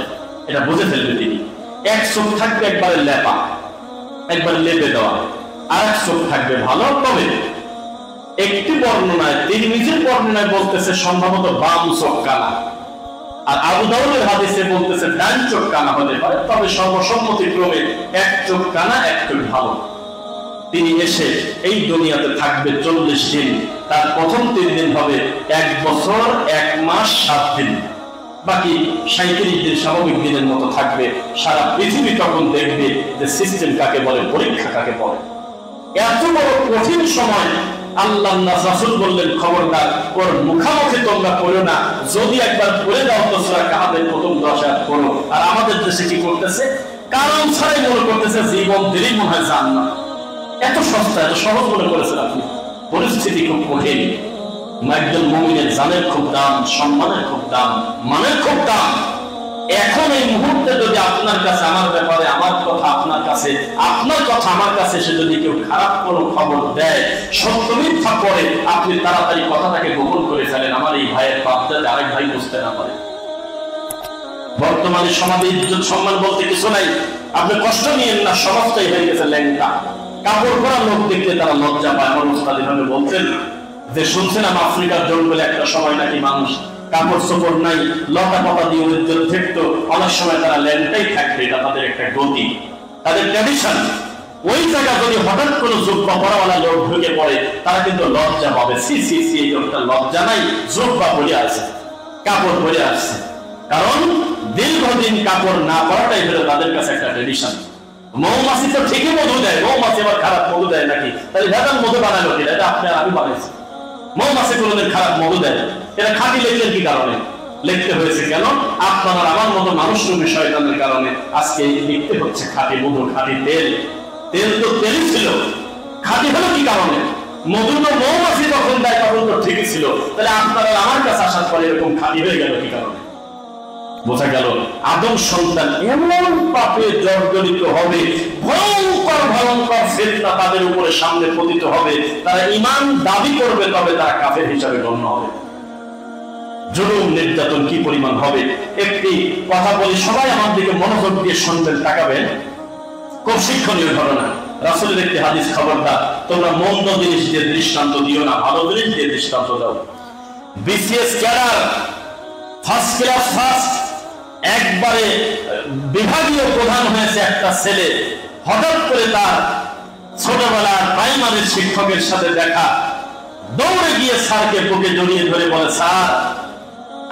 এটা বুঝে ফেলবে তিনি। এক চোখ থাকবে একবারে লেপা, একবার লেপে দেওয়া, আর এক চোখ থাকবে ভালো। তবে একটি বর্ণনায়, তিরমিজির বর্ণনায় বলতেছে সম্ভবত বাম চোখ কানা, আর আবু দাউদের হাদিসে বলতেছে ডান চোখ কানা হতে পারে। তবে সর্বসম্মতিক্রমে এক চোখ কানা, এক চোখ ভালো। তিনি এসে এই দুনিয়াতে থাকবে 40 দিন, তার প্রথম 3 দিন হবে 1 বছর 1 মাস 7 দিন, বাকি 37 দিন স্বাভাবিক দিনের মতো থাকবে। সারা পৃথিবী তখন দেখবে যে সিস্টেম কাকে বলে, পরীক্ষা কাকে বলে। এত বড় কঠিন সময় আল্লাহ রাসূল বললেন খবরদার ওর মুখামুখি তোমরা পড়ো না, যদি একবার পড়ে দাও তো সূরা কাহাফের প্রথম 10 আয়াত পড়ো। আর আমাদের দেশে কি করতেছে? কারণ ছাড়াই মনে করতেছে জীবন দিলেই মনে হয় জান্নাত। এত সস্তা, এত সহজ মনে করেছেন আপনি। পরিস্থিতি খুব কঠিন। একজন মুমিনের জানের খুব দাম, সম্মানের খুব দাম, মানের খুব দাম। এখন এই মুহূর্তে যদি আপনার কাছে আমার ব্যাপারে, আমার কথা আপনার কাছে, আপনার কথা আমার কাছে এসে যদি কেউ খারাপ কোনো খবর দেয়, সত্য মিথ্যা পড়ে, আপনি তাড়াতাড়ি কথাটাকে গোপন করে ফেলেন, আমার এই ভাইয়ের পাপ যাতে আরেক ভাই বুঝতে না পারে। বর্তমানে সমাজে ইজ্জত সম্মান বলতে কিছু নাই। আপনি কষ্ট নিয়েন না, সমাজটাই হয়ে গেছে ল্যাংটা। কাপড় পরা লোক দেখলে তারা লজ্জা পায়। আমার ওস্তাদ এভাবে বলতেন যে, শুনছিলাম আফ্রিকার জঙ্গলে একটা সময় নাকি মানুষ কাপড় চোপড় নাই, লতা পাতা দিয়ে উজ্জ্বল থাকতো, অনেক সময় তারা ল্যাংটাই থাকবে। এটা তাদের একটা গতি, তাদের ট্র্যাডিশন। ওই জায়গা যদি হঠাৎ কোনো জুব্বা পরাওয়ালা লোক ঢুকে পড়ে, তারা কিন্তু লজ্জা পাবে। সি সি সি, এই লোকটা লজ্জা নাই, জুব্বা পরে আছে, কাপড় পরে আসছে। কারণ দীর্ঘদিন কাপড় না পরাটাই হলো তাদের কাছে একটা ট্র্যাডিশন। মৌমাছি তো ঠিকই মধু দেয়, মৌমাছি আবার খারাপ মধু দেয় নাকি? তাহলে ভেজাল মধু বানালো কিনা? এটা আপনি আর আমি বানাইছি। মৌমাছি কোনোদিন খারাপ মধু দেয়? এটা খাঁটি লিখলেন কি কারণে? লিখতে হয়েছে কেন? আপনার আমার মতো মানুষ রূপী শয়তানের কারণে আজকে লিখতে হচ্ছে খাঁটি মধু, খাঁটি তেল। তেল তো তেলই ছিল, খাঁটি হলো কি কারণে? মধু তো মৌমাছি তখন দেয়, তখন তো ঠিকই ছিল। তাহলে আপনারা আমার কাছে আসার পরে এরকম খাঁটি হয়ে গেল কি কারণে? বোঝা গেল আদম সন্তান এমন পাপে জর্জরিত হবে, ভয়ঙ্কর ভয়ঙ্কর ফিতনা তাদের উপরে সামনে পতিত হবে। তারা ঈমান দাবি করবে, তবে তারা কাফের হিসাবে গণ্য হবে। জুলুম নির্যাতন কি পরিমাণ হবে? একটি কথা বলি, সবাই আমার দিকে মনোযোগ দিয়ে শুনবেন, তাকাবেন। খুব শিক্ষণীয় ঘটনা। রাসূলের একটি হাদিস, খবরদার তোমরা মন্দ জিনিস দিয়ে দৃষ্টান্ত দিও না, ভালো জিনিস দিয়ে দৃষ্টান্ত দাও। BCS cadre, first class first, একবারে বিভাগীয় প্রধান হয়েছে একটা ছেলে। হঠাৎ করে তার ছোটবেলার প্রাইমারি শিক্ষকের সাথে দেখা, দৌড়ে গিয়ে স্যারকে বুকে জড়িয়ে ধরে বলে, স্যার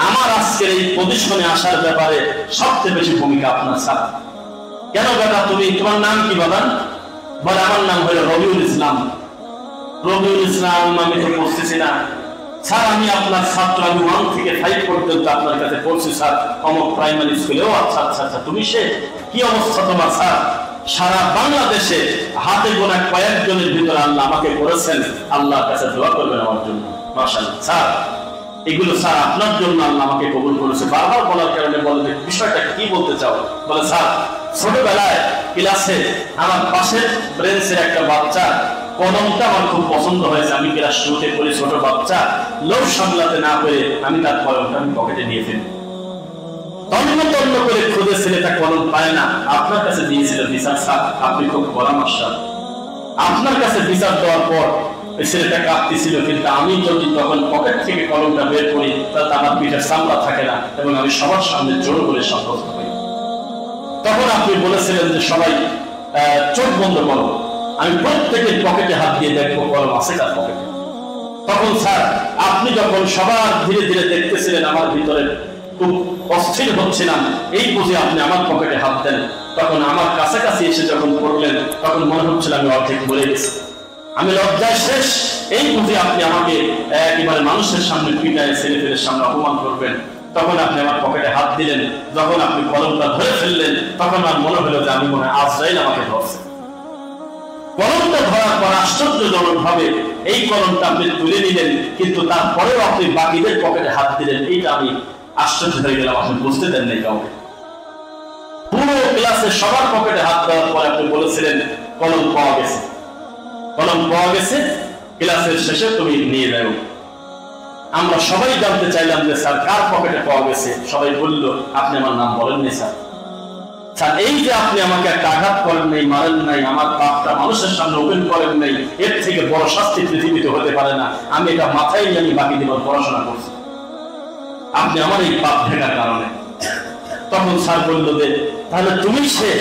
আমার আজকের এই পজিশনে আসার ব্যাপারে সবচেয়ে বেশি ভূমিকা আপনার। স্যার কেন বেটা, তুমি তোমার নাম কি বাবা? বলে আমার নাম হলো রবিউল ইসলাম। রবিউল ইসলাম আমি তো পড়তেছি না স্যার, আমি আপনার ছাত্র, আমি 1 থেকে 5 পর্যন্ত আপনার কাছে পড়ছি স্যার, অমুক প্রাইমারি স্কুলে। ও আচ্ছা আচ্ছা আচ্ছা, তুমি সে কি অবস্থা তোমার? স্যার সারা বাংলাদেশে হাতে গোনা কয়েকজনের ভিতরে আল্লাহ আমাকে করেছেন, আল্লাহর কাছে দোয়া করবেন আমার জন্য। মাশাআল্লাহ স্যার, এগুলো স্যার আপনার জন্য আল্লাহ আমাকে কবুল করেছে। বারবার বলার কারণে বলে যে বিষয়টা কি বলতে চাও? বলে স্যার ছোটবেলায় ক্লাসে আমার পাশের ব্রেঞ্চের একটা বাচ্চা কলমটা আমার খুব পছন্দ হয়েছে। আমি ক্লাস 2তে পড়ি, ছোট বাচ্চা, লোভ সামলাতে না পেরে আমি তার কলমটা আমি পকেটে নিয়ে ফেলি। তন্ন তন্ন করে খুঁজে ছেলেটা কলম পায় না, আপনার কাছে দিয়েছিল বিচার। স্যার আপনি খুব পরামর্শ, আপনার কাছে বিচার দেওয়ার পর ছেলেটা কাঁদতেছিল, কিন্তু আমি যদি তখন পকেট থেকে কলমটা বের করি তাহলে আমার পিঠের চামড়া থাকে না এবং আমি সবার সামনে জোর করে সাব্যস্ত হই। তখন আপনি বলেছিলেন যে সবাই চোখ বন্ধ করো, আমি প্রত্যেকের পকেটে হাত দিয়ে দেখবো কলম আছে তার পকেটে। তখন স্যার আপনি যখন সবার ধীরে ধীরে দেখতেছিলেন আমার ভিতরে খুব অস্থির হচ্ছিলাম, এই বুঝে আপনি আমার পকেটে হাত দেন। তখন আমার কাছাকাছি এসে যখন পড়লেন, তখন মনে হচ্ছিল আমি অর্ধেক বলে গেছি, আমি লজ্জায় শেষ। এই বুঝে আপনি আমাকে একেবারে মানুষের সামনে পিটায়, ছেলেপেলের সামনে অপমান করবেন। তখন আপনি আমার পকেটে হাত দিলেন। যখন আপনি কলমটা ধরে ফেললেন, তখন আমার মনে হলো যে আমি মনে হয় আজরাইল আমাকে ধরছে। কলমটা ধরার পর আশ্চর্যজনক ভাবে এই কলমটা আপনি তুলে নিলেন, কিন্তু তারপরেও আপনি বাকিদের পকেটে হাত দিলেন। এইটা আমি আশ্চর্য হয়ে গেলাম, আপনি বুঝতে দেন নাই কাউকে। পুরো ক্লাসে সবার পকেটে হাত দেওয়ার পর আপনি বলেছিলেন কলম পাওয়া গেছে, কলম পাওয়া গেছে, ক্লাসের শেষে তুমি নিয়ে যাও। আমরা সবাই জানতে চাইলাম যে স্যার কার পকেটে পাওয়া গেছে। সবাই বলল আপনি আমার নাম বলেননি স্যার। স্যার এই যে আপনি আমাকে একটা আঘাত করেন নাই, মারেন নাই, আমার পাপটা মানুষের সামনে ওপেন করেন নাই, এর থেকে বড় শাস্তি পৃথিবীতে হতে পারে না। আমি এটা মাথায় নিয়ে আমি বাকি জীবন পড়াশোনা করছি, আপনি আমার এই পাপ ঢেকার কারণে। তখন স্যার বলল যে তাহলে তুমি সে?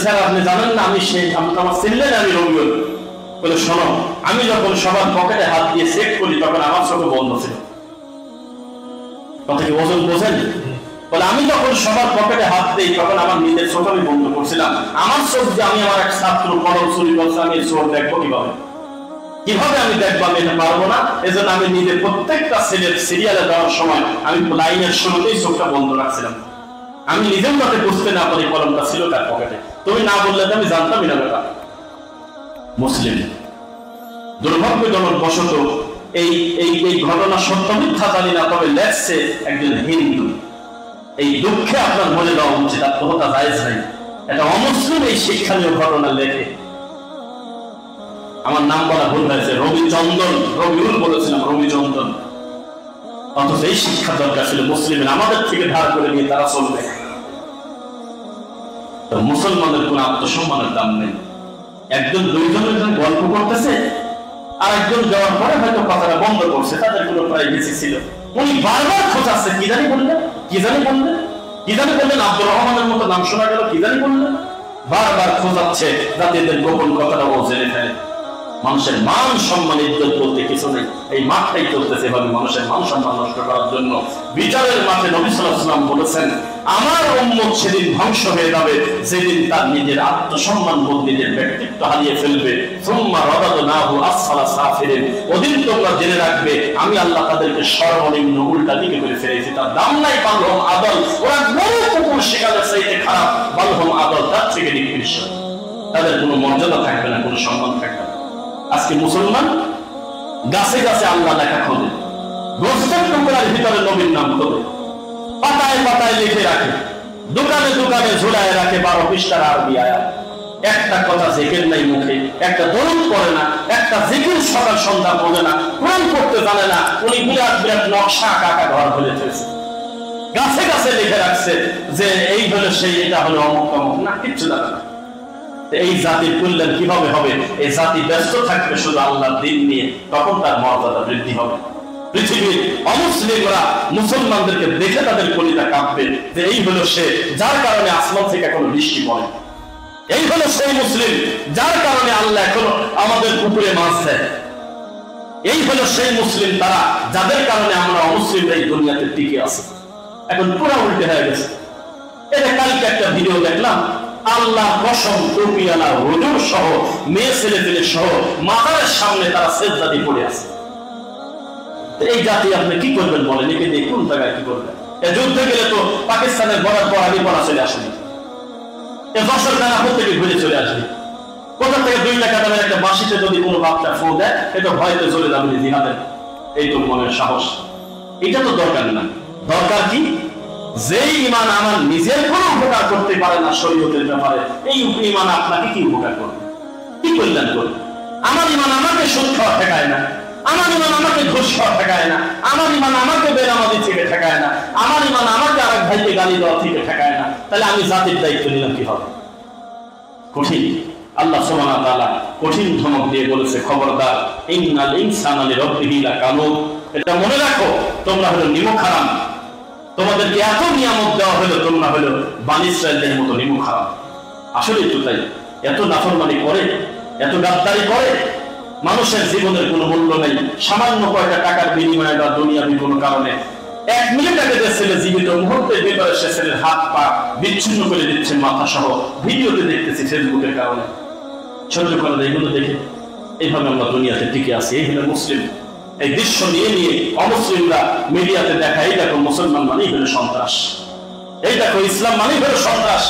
স্যার আপনি জানেন না আমি সে, আপনি আমার চিনলেন আমি রবিউল। বলে শোনো, আমি যখন সবার পকেটে হাত দিয়ে চেক করি তখন আমার চোখে বন্ধ ছিল। কথা কি ওজন বোঝেন? বলে আমি যখন সবার পকেটে হাত দিই তখন আমার নিজের চোখ আমি বন্ধ করছিলাম। আমার চোখ যে আমি আমার এক ছাত্র কলম চুরি করছে, আমি এই চোখ দেখবো কিভাবে? কিভাবে আমি দেখবো? আমি এটা পারবো না। এজন্য আমি নিজের প্রত্যেকটা ছেলের সিরিয়ালে দেওয়ার সময় আমি লাইনের শুরুতেই চোখটা বন্ধ রাখছিলাম। আমি নিজের মতে বুঝতে না পারি কলমটা ছিল তার পকেটে। তুমি না বললে আমি জানতামই না ব্যাপার। মুসলিম দুর্ভাগ্যজনক বশত এই ঘটনা সত্য মিথ্যা জানি না, তবে লেখছে একজন হিন্দু। এই দুঃখে আপনার মনে দেওয়া উচিত, আত্মহত্যা জায়েজ নাই। এটা অমুসলিম এই শিক্ষণীয় ঘটনা লেখে। আমার নাম বলা ভুল হয়েছে, রবিচন্দন, রবিউল বলেছিলাম, রবিচন্দন। অথচ এই শিক্ষা দরকার ছিল মুসলিমের, আমাদের থেকে ধার করে নিয়ে তারা চলবে। তো মুসলমানের কোন আত্মসম্মানের দাম নেই। একজন দুইজনের গল্প করতেছে, আর একজন যাওয়ার পরে হয়তো কথাটা বন্ধ করছে, তাদের কোনো প্রাইভেসি ছিল। উনি বারবার খোঁজাচ্ছে, কি জানি বললেন, কি জানি বললেন, কি জানি বললেন, আব্দুর রহমানের মতো নাম শোনা গেল, কি জানি বললেন, বারবার খোঁজাচ্ছে যাতে এদের গোপন কথাটা ও জেনে ফেলে। মানুষের মান সম্মান ইজ্জত বলতে কিছু নেই। এই মাঠটাই চলতেছে এভাবে মানুষের মান সম্মান নষ্ট করার জন্য। বিচারের মাঠে নবী সাল্লাল্লাহু আলাইহি ওয়াসাল্লাম বলেছেন, আমার উম্মত সেদিন ধ্বংস হয়ে যাবে যেদিন তার নিজের আত্মসম্মান বোধ, নিজের ব্যক্তিত্ব হারিয়ে ফেলবে। সুম্মা রাদাদনাহু আসফালা সাফিলিন, ওদিন তোমরা জেনে রাখবে আমি আল্লাহ তাদেরকে সর্বনিম্ন উল্টা দিকে করে ফেলেছি। তার দাম নাই বালহম আদল, ওরা বড় কুকুর শিকারের চাইতে খারাপ, বালহম আদল, তার থেকে নিকৃষ্ট। তাদের কোনো মর্যাদা থাকবে না, কোনো সম্মান থাকবে না। আজকে মুসলমান গাছে গাছে আল্লাহ লেখা খোঁজে, গোস্তের টুকরার ভিতরে নবীর নাম খোঁজে, পাতায় পাতায় লিখে রাখে, দোকানে দোকানে ঝুলায় রাখে 12 পৃষ্ঠার আরবি আয়াত। একটা কথা জিকির নাই মুখে, একটা দরুদ পড়ে না, একটা জিকির সকাল সন্ধ্যা পড়ে না, কোরআন পড়তে জানে না। উনি বিরাট বিরাট নকশা কাকা ঘর ফেলে ফেলছে, গাছে গাছে লিখে রাখছে যে এই হলো সেই, এটা হলো অমুক অমুক, না কিচ্ছু জানে না। এই জাতির কল্যাণ কিভাবে হবে? এই জাতি ব্যস্ত থাকবে শুধু আল্লাহর দ্বীন নিয়ে, তখন তার মর্যাদা বৃদ্ধি হবে। পৃথিবীর অমুসলিমরা মুসলমানদেরকে দেখে তাদের কলিজা কাঁপবে যে এই হলো সে, যার কারণে আসমান থেকে এখনো বৃষ্টি পড়ে। এই হলো সেই মুসলিম যার কারণে আল্লাহ এখনো আমাদের পুকুরে মাছ দেয়। এই হলো সেই মুসলিম তারা যাদের কারণে আমরা অমুসলিমরা এই দুনিয়াতে টিকে আছে। এখন পুরো উল্টে হয়ে গেছে। এটা কালকে একটা ভিডিও দেখলাম, আল্লাহ কসম টুপিওয়ালা হুজুর সহ মেয়ে ছেলে পেলে সহ মাথার সামনে তারা সেজদা দিয়ে পড়ে আছে। এই জাতি আপনি কি করবেন বলেন? একে দিয়ে কোন জায়গায় কি করবেন? যুদ্ধে গেলে তো পাকিস্তানের বর্ডার পর আগে পড়া চলে আসেনি, যশোর টানা প্রত্যেকে ঘুরে চলে আসবে। কোথা থেকে 2 টাকা দামের একটা বাঁশিতে যদি কোনো বাচ্চা ফোন দেয়, এটা ভয়তে চলে যাবে জিহাদের। এই তো মনের সাহস। এটা তো দরকার না। দরকার কি? যেই ঈমান আমার নিজের কোনো উপকার করতে পারে না শরীয়তের ব্যাপারে, এই ঈমান আপনাকে কি উপকার করবে, কি কল্যাণ করবে? আমার ঈমান আমাকে সুদ খাওয়া ঠেকায় না, আমার ঈমান আমাকে ঘুষ খাওয়া ঠেকায় না, আমার ঈমান আমাকে বেনামাজি থেকে ঠেকায় না, আমার ঈমান আমাকে আরেক ভাইকে গালি দেওয়া থেকে ঠেকায় না। তাহলে আমি জাতির দায়িত্ব নিলাম কি হবে? কঠিন। আল্লাহ সুবহানাহু ওয়া তাআলা কঠিন ধমক দিয়ে বলেছে, খবরদার, ইন্নাল ইনসানা লিরাব্বিহি লাকানুদ। এটা মনে রাখো, তোমরা হলো নিমক হারাম। তোমাদেরকে এত নিয়ামত দেওয়া হলো, তোমরা হলো বনী ইসরাঈলের মতো নিমক হারাম। আসলে তো তাই। এত নাফরমানি করে, এত গাদ্দারি করে, মানুষের জীবনের কোনো মূল্য নেই। সামান্য কয়টা টাকার বিনিময়ে বা দুনিয়াবি কোনো কারণে 1 মিনিট আগে যে ছেলে জীবিত, মুহূর্তের ভিতরে সে ছেলের হাত পা বিচ্ছিন্ন করে দিচ্ছে, মাথা সহ। ভিডিওতে দেখতেছি ফেসবুকের কারণে। সহ্য করা যায় এগুলো দেখে? এইভাবে আমরা দুনিয়াতে টিকে আছি। এই হলো মুসলিম। এই দৃশ্য নিয়ে নিয়ে অমুসলিমরা মিডিয়াতে দেখা, এই দেখো মুসলমান মানেই হলো সন্ত্রাস, এই দেখো ইসলাম মানেই হলো সন্ত্রাস।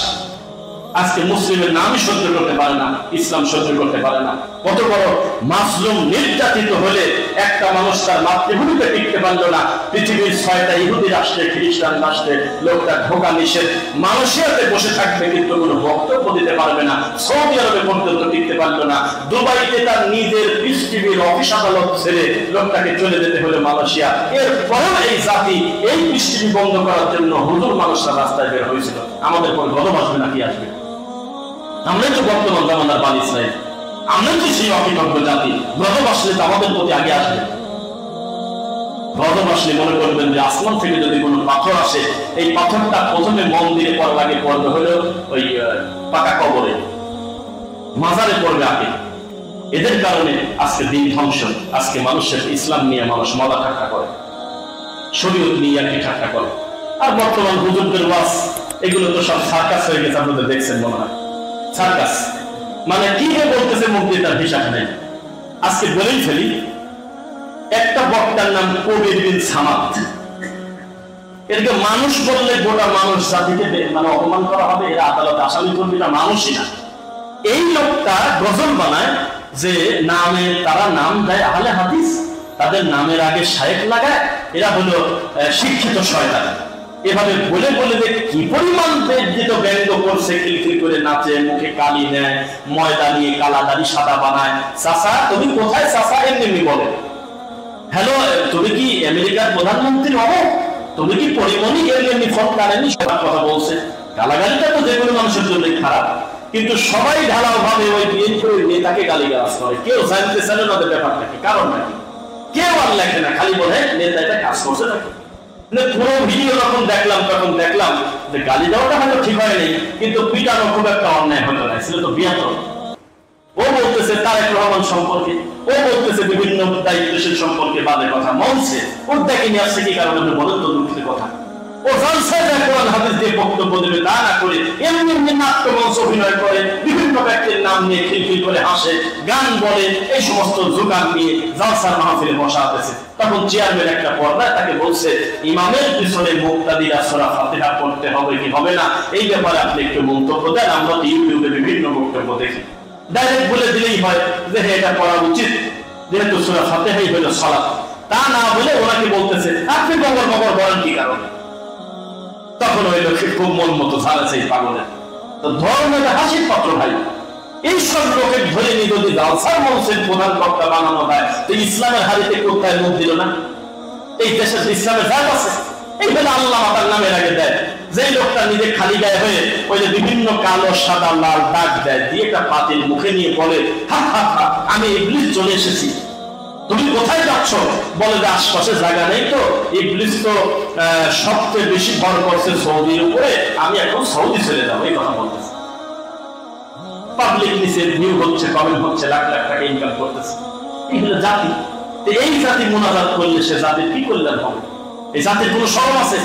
আজকে মুসলিমের নামই সহ্য করতে পারে না, ইসলাম সহ্য করতে পারে না। কত বড় মাসলুম নির্যাতিত হলে একটা মানুষ তার মাতৃভূমিতে টিকতে পারলো না। পৃথিবীর 6টা ইহুদি রাষ্ট্রে, খ্রিস্টান রাষ্ট্রে লোকটা ঢোকা নিষেধ। মালয়েশিয়াতে বসে থাকবে কিন্তু কোনো বক্তব্য দিতে পারবে না। সৌদি আরবে পর্যন্ত টিকতে পারলো না। দুবাইতে তার নিজের পৃথিবীর অফিস আদালত ছেড়ে লোকটাকে চলে যেতে হলো মালয়েশিয়া। এরপরও এই জাতি এই পৃথিবী বন্ধ করার জন্য হুজুর মানুষরা রাস্তায় বের হয়েছিল। আমাদের পর গরম আসবে নাকি আসবে? আমরাই তো বর্তমান জামানার বনী ইসরাঈল, আমরাই তো সেই অকৃতজ্ঞ জাতি। গজব আসলে তো আমাদের প্রতি আগে আসবে। গজব আসলে মনে করবেন যে আসমান থেকে যদি কোনো পাথর আসে, এই পাথরটা প্রথমে মন্দিরে পড়ার আগে পড়বে হলো ওই পাকা কবরে, মাজারে পড়বে আগে। এদের কারণে আজকে দিন ধ্বংস। আজকে মানুষের ইসলাম নিয়ে মানুষ মজা ঠাট্টা করে, শরীয়ত নিয়ে আর কি ঠাট্টা করে। আর বর্তমান হুজুরদের ওয়াজ, এগুলো তো সব সার্কাস হয়ে গেছে। আপনাদের দেখছেন মনে হয় সার্কাস মানে কি বলতেছে, মুখ দিয়ে তার হিসাব নেই। আজকে বলেই ফেলি, একটা বক্তার নাম কবির বিন সামাদ। এরকে মানুষ বললে গোটা মানুষ জাতিকে মানে অপমান করা হবে, এরা আদালতে আসামি করবে না, মানুষই না। এই লোকটা গজল বানায় যে নামে তারা নাম দেয় আহলে হাদিস, তাদের নামের আগে শায়েখ লাগায়, এরা হলো শিক্ষিত শয়তান। এভাবে বলে বলে যে কি পরিমাণ বেজ্জিত ব্যঙ্গ করছে, খিলখিল করে নাচে, মুখে কালি নেয়, ময়দা নিয়ে কালা দাড়ি সাদা বানায়। চাচা তুমি কোথায় চাচা, এমনি বলে। হ্যালো, তুমি কি আমেরিকার প্রধানমন্ত্রী হবো? তুমি কি পরিমণি এমনি ফোন কানেনি? সবার কথা বলছে। গালাগালিটা তো যে কোনো মানুষের জন্য খারাপ, কিন্তু সবাই ঢালাও ভাবে ওই বিএনপির নেতাকে গালিগালাজ করে। কেউ জানতে চায় না ওদের ব্যাপারটাকে, কারণ নাকি কেউ আর লেখে না, খালি বলে নেতা এটা কাজ করছে নাকি। পুরো ভিডিও যখন দেখলাম তখন দেখলাম যে গালি দেওয়াটা হয়তো ঠিক হয়নি, কিন্তু পিটানো খুব একটা অন্যায় হলো না, ছিল তো বিয়াত। ও বলতেছে তারেক রহমান সম্পর্কে, ও বলতেছে বিভিন্ন দায়িত্বশীল সম্পর্কে বাজে কথা মঞ্চে। ওর দেখে নিয়ে আসছে কি কারণে বলেন তো দুঃখিত কথা। ও জলসায় যায় কোরআন হাদিস দিয়ে বক্তব্য দেবে, তা না করে এমনি এমনি নাট্যমঞ্চ অভিনয় করে, বিভিন্ন ব্যক্তির নাম নিয়ে খিলখিল করে হাসে, গান বলে, এই সমস্ত জোগান নিয়ে জলসার মাহফিলে বসা হতেছে। তখন চেয়ারম্যান একটা পর্দায় তাকে বলছে, ইমামের পিছনে মুক্তাদিরা সূরা ফাতিহা পড়তে হবে কি হবে না, এই ব্যাপারে আপনি একটু মন্তব্য দেন। আমরা তো ইউটিউবে বিভিন্ন বক্তব্য দেখি, ডাইরেক্ট বলে দিলেই হয় যে হ্যাঁ এটা করা উচিত, যেহেতু সূরা ফাতিহাই হলো সালাত। তা না বলে ওনাকে বলতেছে আপনি গবর গবর বলেন কি কারণে। তখন ওই লোককে খুব মন মতো ঝাড়াছে এই পাগলের। তো ধর্মের হাসির পাত্র ভাই, এই সব লোকের ধরে নিয়ে যদি জালসার মঞ্চের প্রধান বক্তা বানানো হয়, তো ইসলামের হারিতে কোথায় মুখ দিল না? এই দেশের ইসলামের জাত আছে, এই হলো আল্লাহ তার নামের আগে দেয়। যে লোকটা নিজে খালি গায়ে হয়ে ওই যে বিভিন্ন কালো সাদা লাল দাগ দেয়, দিয়ে একটা পাতিল মুখে নিয়ে বলে হা হা হা আমি ইবলিস চলে এসেছি। তুমি কোথায় যাচ্ছ? বলে যে আশপাশে জায়গা নেই তো, ইবলিস তো সবচেয়ে বেশি ভর করছে সৌদির উপরে, আমি এখন সৌদি চলে যাবো, এই কথা বলতেছে। পাবলিক নিচে ভিউ হচ্ছে, কমেন্ট হচ্ছে, লাখ লাখ টাকা ইনকাম করতেছে। এই হলো জাতি। এই জাতি মুনাজাত করলে সে জাতির কি কল্যাণ হবে? এই জাতির কোনো শরম আছে?